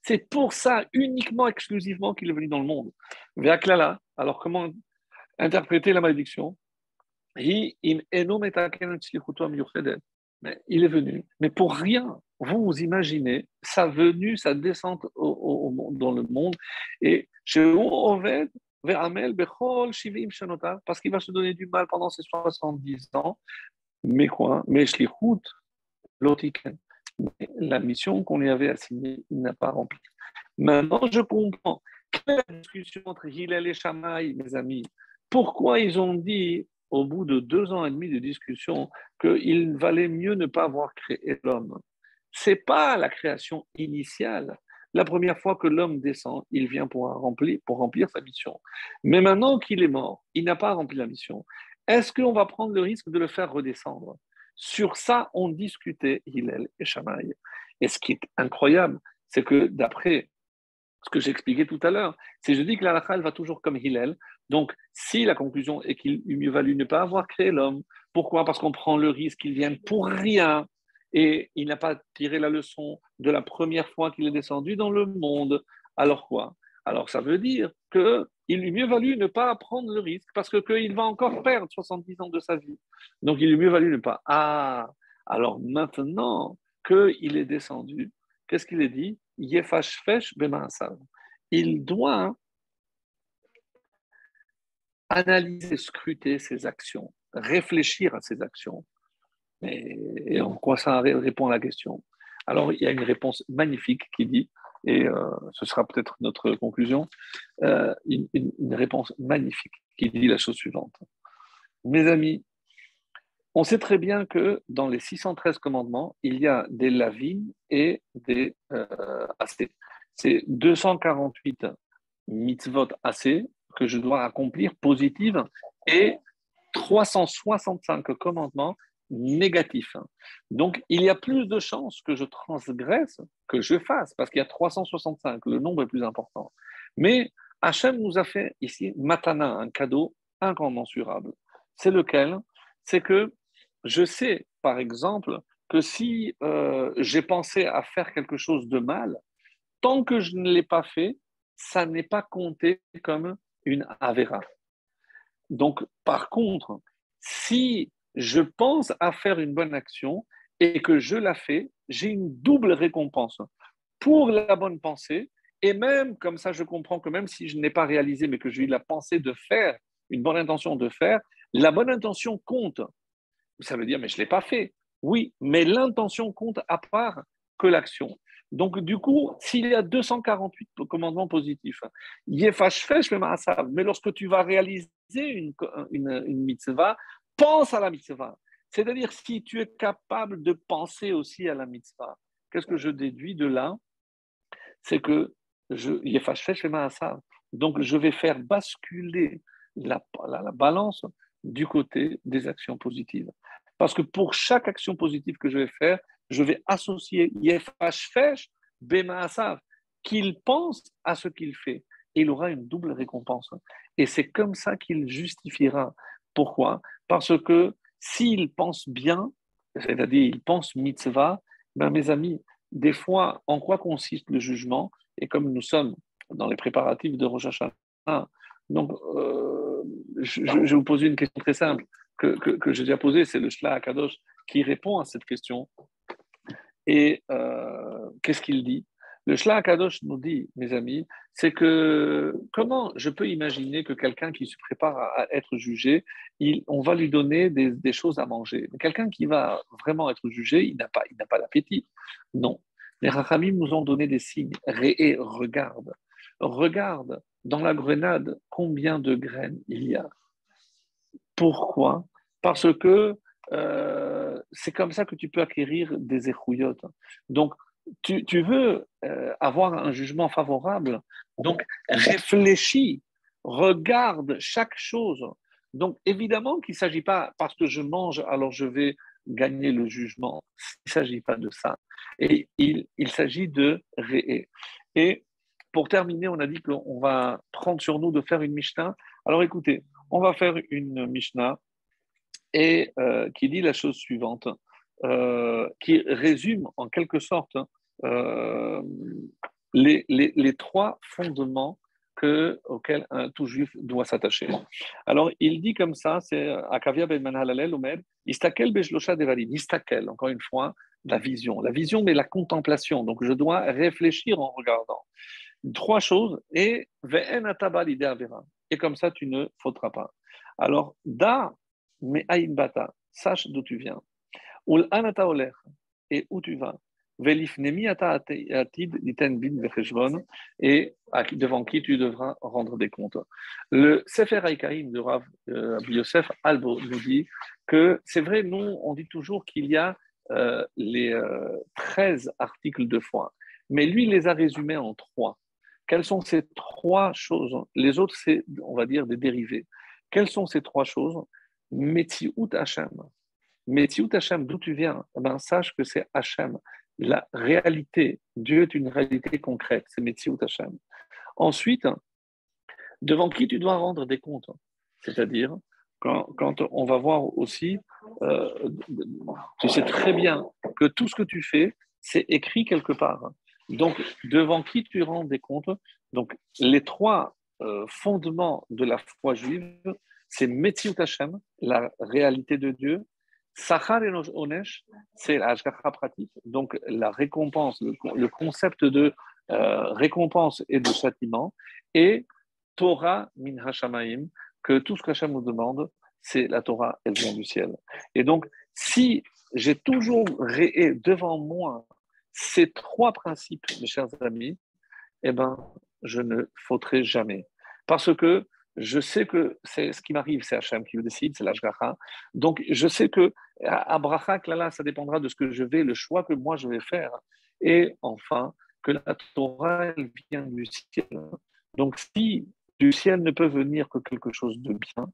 C'est pour ça, uniquement, exclusivement, qu'il est venu dans le monde. Alors, comment interpréter la malédiction? Mais il est venu, mais pour rien. Vous imaginez sa venue, sa descente dans le monde, et parce qu'il va se donner du mal pendant ses 70 ans. Mais quoi? Mais la mission qu'on lui avait assignée, il n'a pas rempli. Maintenant, je comprends. Quelle est la discussion entre Hillel et Shammai, mes amis? Pourquoi ils ont dit, au bout de 2 ans et demi de discussion, qu'il valait mieux ne pas avoir créé l'homme? Ce n'est pas la création initiale. La première fois que l'homme descend, il vient pour remplir sa mission. Mais maintenant qu'il est mort, il n'a pas rempli la mission. Est-ce qu'on va prendre le risque de le faire redescendre? Sur ça, on discutait Hillel et Shammai. Et ce qui est incroyable, c'est que d'après ce que j'expliquais tout à l'heure, c'est je dis que la halakha, elle va toujours comme Hillel. Donc, si la conclusion est qu'il eût mieux valu ne pas avoir créé l'homme, pourquoi? Parce qu'on prend le risque qu'il vienne pour rien et il n'a pas tiré la leçon de la première fois qu'il est descendu dans le monde. Alors quoi? Alors, ça veut dire qu'il eût mieux valu ne pas prendre le risque parce qu'il va encore perdre 70 ans de sa vie. Donc, il eût mieux valu ne pas. Ah, alors maintenant qu'il est descendu, qu'est-ce qu'il est dit? Yefashfesh bema'asav. Il doit analyser, scruter ses actions, réfléchir à ses actions. Et en quoi ça répond à la question? Alors, il y a une réponse magnifique qui dit, et ce sera peut-être notre conclusion, une réponse magnifique qui dit la chose suivante. Mes amis, on sait très bien que dans les 613 commandements, il y a des lavines et des assez. C'est 248 mitzvot assez que je dois accomplir positives et 365 commandements négatifs. Donc, il y a plus de chances que je transgresse que je fasse, parce qu'il y a 365, le nombre est plus important. Mais Hachem nous a fait ici matana, un cadeau incommensurable. C'est lequel? C'est que je sais, par exemple, que si j'ai pensé à faire quelque chose de mal, tant que je ne l'ai pas fait, ça n'est pas compté comme une avéra. Donc, par contre, si je pense à faire une bonne action et que je la fais, j'ai une double récompense pour la bonne pensée. Et même comme ça, je comprends que même si je n'ai pas réalisé, mais que j'ai eu la pensée de faire, une bonne intention de faire, la bonne intention compte. Ça veut dire, mais je ne l'ai pas fait. Oui, mais l'intention compte à part que l'action. Donc, du coup, s'il y a 248 commandements positifs, mais lorsque tu vas réaliser une mitzvah, pense à la mitzvah. C'est-à-dire, si tu es capable de penser aussi à la mitzvah, qu'est-ce que je déduis de là? C'est que donc je vais faire basculer la balance du côté des actions positives. Parce que pour chaque action positive que je vais faire, je vais associer Yefashfesh Bemaasav, qu'il pense à ce qu'il fait. Et il aura une double récompense. Et c'est comme ça qu'il justifiera. Pourquoi? Parce que s'il pense bien, c'est-à-dire il pense mitzvah, ben mes amis, des fois, en quoi consiste le jugement? Et comme nous sommes dans les préparatifs de Rosh Hashanah, donc je vais vous poser une question très simple. que j'ai déjà posée, c'est le Shla Akadosh qui répond à cette question. Et qu'est-ce qu'il dit? Le Shla Akadosh nous dit, mes amis, c'est que comment je peux imaginer que quelqu'un qui se prépare à être jugé, on va lui donner des choses à manger. Mais quelqu'un qui va vraiment être jugé, il n'a pas d'appétit. Non. Les Rachamim nous ont donné des signes. Regarde. Regarde dans la grenade combien de graines il y a. Pourquoi? Parce que c'est comme ça que tu peux acquérir des échouillottes. Donc, tu veux avoir un jugement favorable, donc réfléchis, regarde chaque chose. Donc, évidemment qu'il ne s'agit pas parce que je mange, alors je vais gagner le jugement. Il ne s'agit pas de ça. Et il s'agit de ré. Et pour terminer, on a dit qu'on va prendre sur nous de faire une Mishnah. Alors écoutez, on va faire une Mishnah et qui dit la chose suivante, qui résume en quelque sorte euh, les trois fondements auxquels un tout juif doit s'attacher. Alors, il dit comme ça, c'est Akavia ben Manhalalel Omer, Istakel Beshlosha Devarim, Istakel, encore une fois, la vision, mais la contemplation. Donc, je dois réfléchir en regardant. Trois choses, et Ve'en Ataba l'idée Avera. Et comme ça, tu ne faudras pas. Alors, da mais bata, sache d'où tu viens. Ul anata oler, et où tu vas. Velifnemi ata atid liten bin vecheshvon, et devant qui tu devras rendre des comptes. Le Sefer Haïkaïm de Rav Abu Yosef Albo nous dit que c'est vrai, nous, on dit toujours qu'il y a les 13 articles de foi, mais lui, il les a résumés en trois. Quelles sont ces trois choses? Les autres, c'est, on va dire, des dérivés. Quelles sont ces trois choses? Metziut Hashem. Metziut Hashem, d'où tu viens? Eh ben, sache que c'est Hashem. La réalité, Dieu est une réalité concrète, c'est Metziut Hashem. Ensuite, devant qui tu dois rendre des comptes? C'est-à-dire, quand on va voir aussi, euh, tu sais très bien que tout ce que tu fais, c'est écrit quelque part. Donc, devant qui tu rends des comptes? Donc, les trois fondements de la foi juive, c'est Metziut Hashem, la réalité de Dieu. Sachar et Onesh, c'est la hashgacha pratique, donc la récompense, le concept de récompense et de châtiment. Et Torah min hashamayim, que tout ce qu'Hachem nous demande, c'est la Torah, elle vient du ciel. Et donc, si j'ai toujours devant moi ces trois principes, mes chers amis, eh ben, je ne fauterai jamais. Parce que je sais que c'est ce qui m'arrive, c'est Hachem qui le décide, c'est l'Ashgacha. Donc, je sais que à Bracha, là, ça dépendra de ce que je vais, le choix que moi je vais faire. Et enfin, que la Torah, elle vient du ciel. Donc, si du ciel ne peut venir que quelque chose de bien,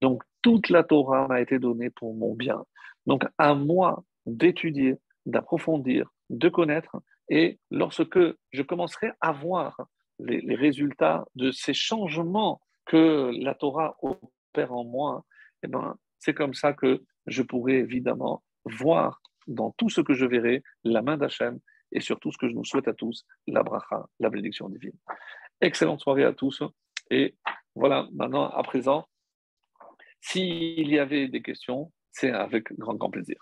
donc toute la Torah m'a été donnée pour mon bien. Donc, à moi d'étudier, d'approfondir, de connaître, et lorsque je commencerai à voir les résultats de ces changements que la Torah opère en moi, eh ben, c'est comme ça que je pourrai évidemment voir dans tout ce que je verrai la main d'Hachem et surtout ce que je nous souhaite à tous, la bracha, la bénédiction divine. Excellente soirée à tous. Et voilà, maintenant, à présent, s'il y avait des questions, c'est avec grand, grand plaisir.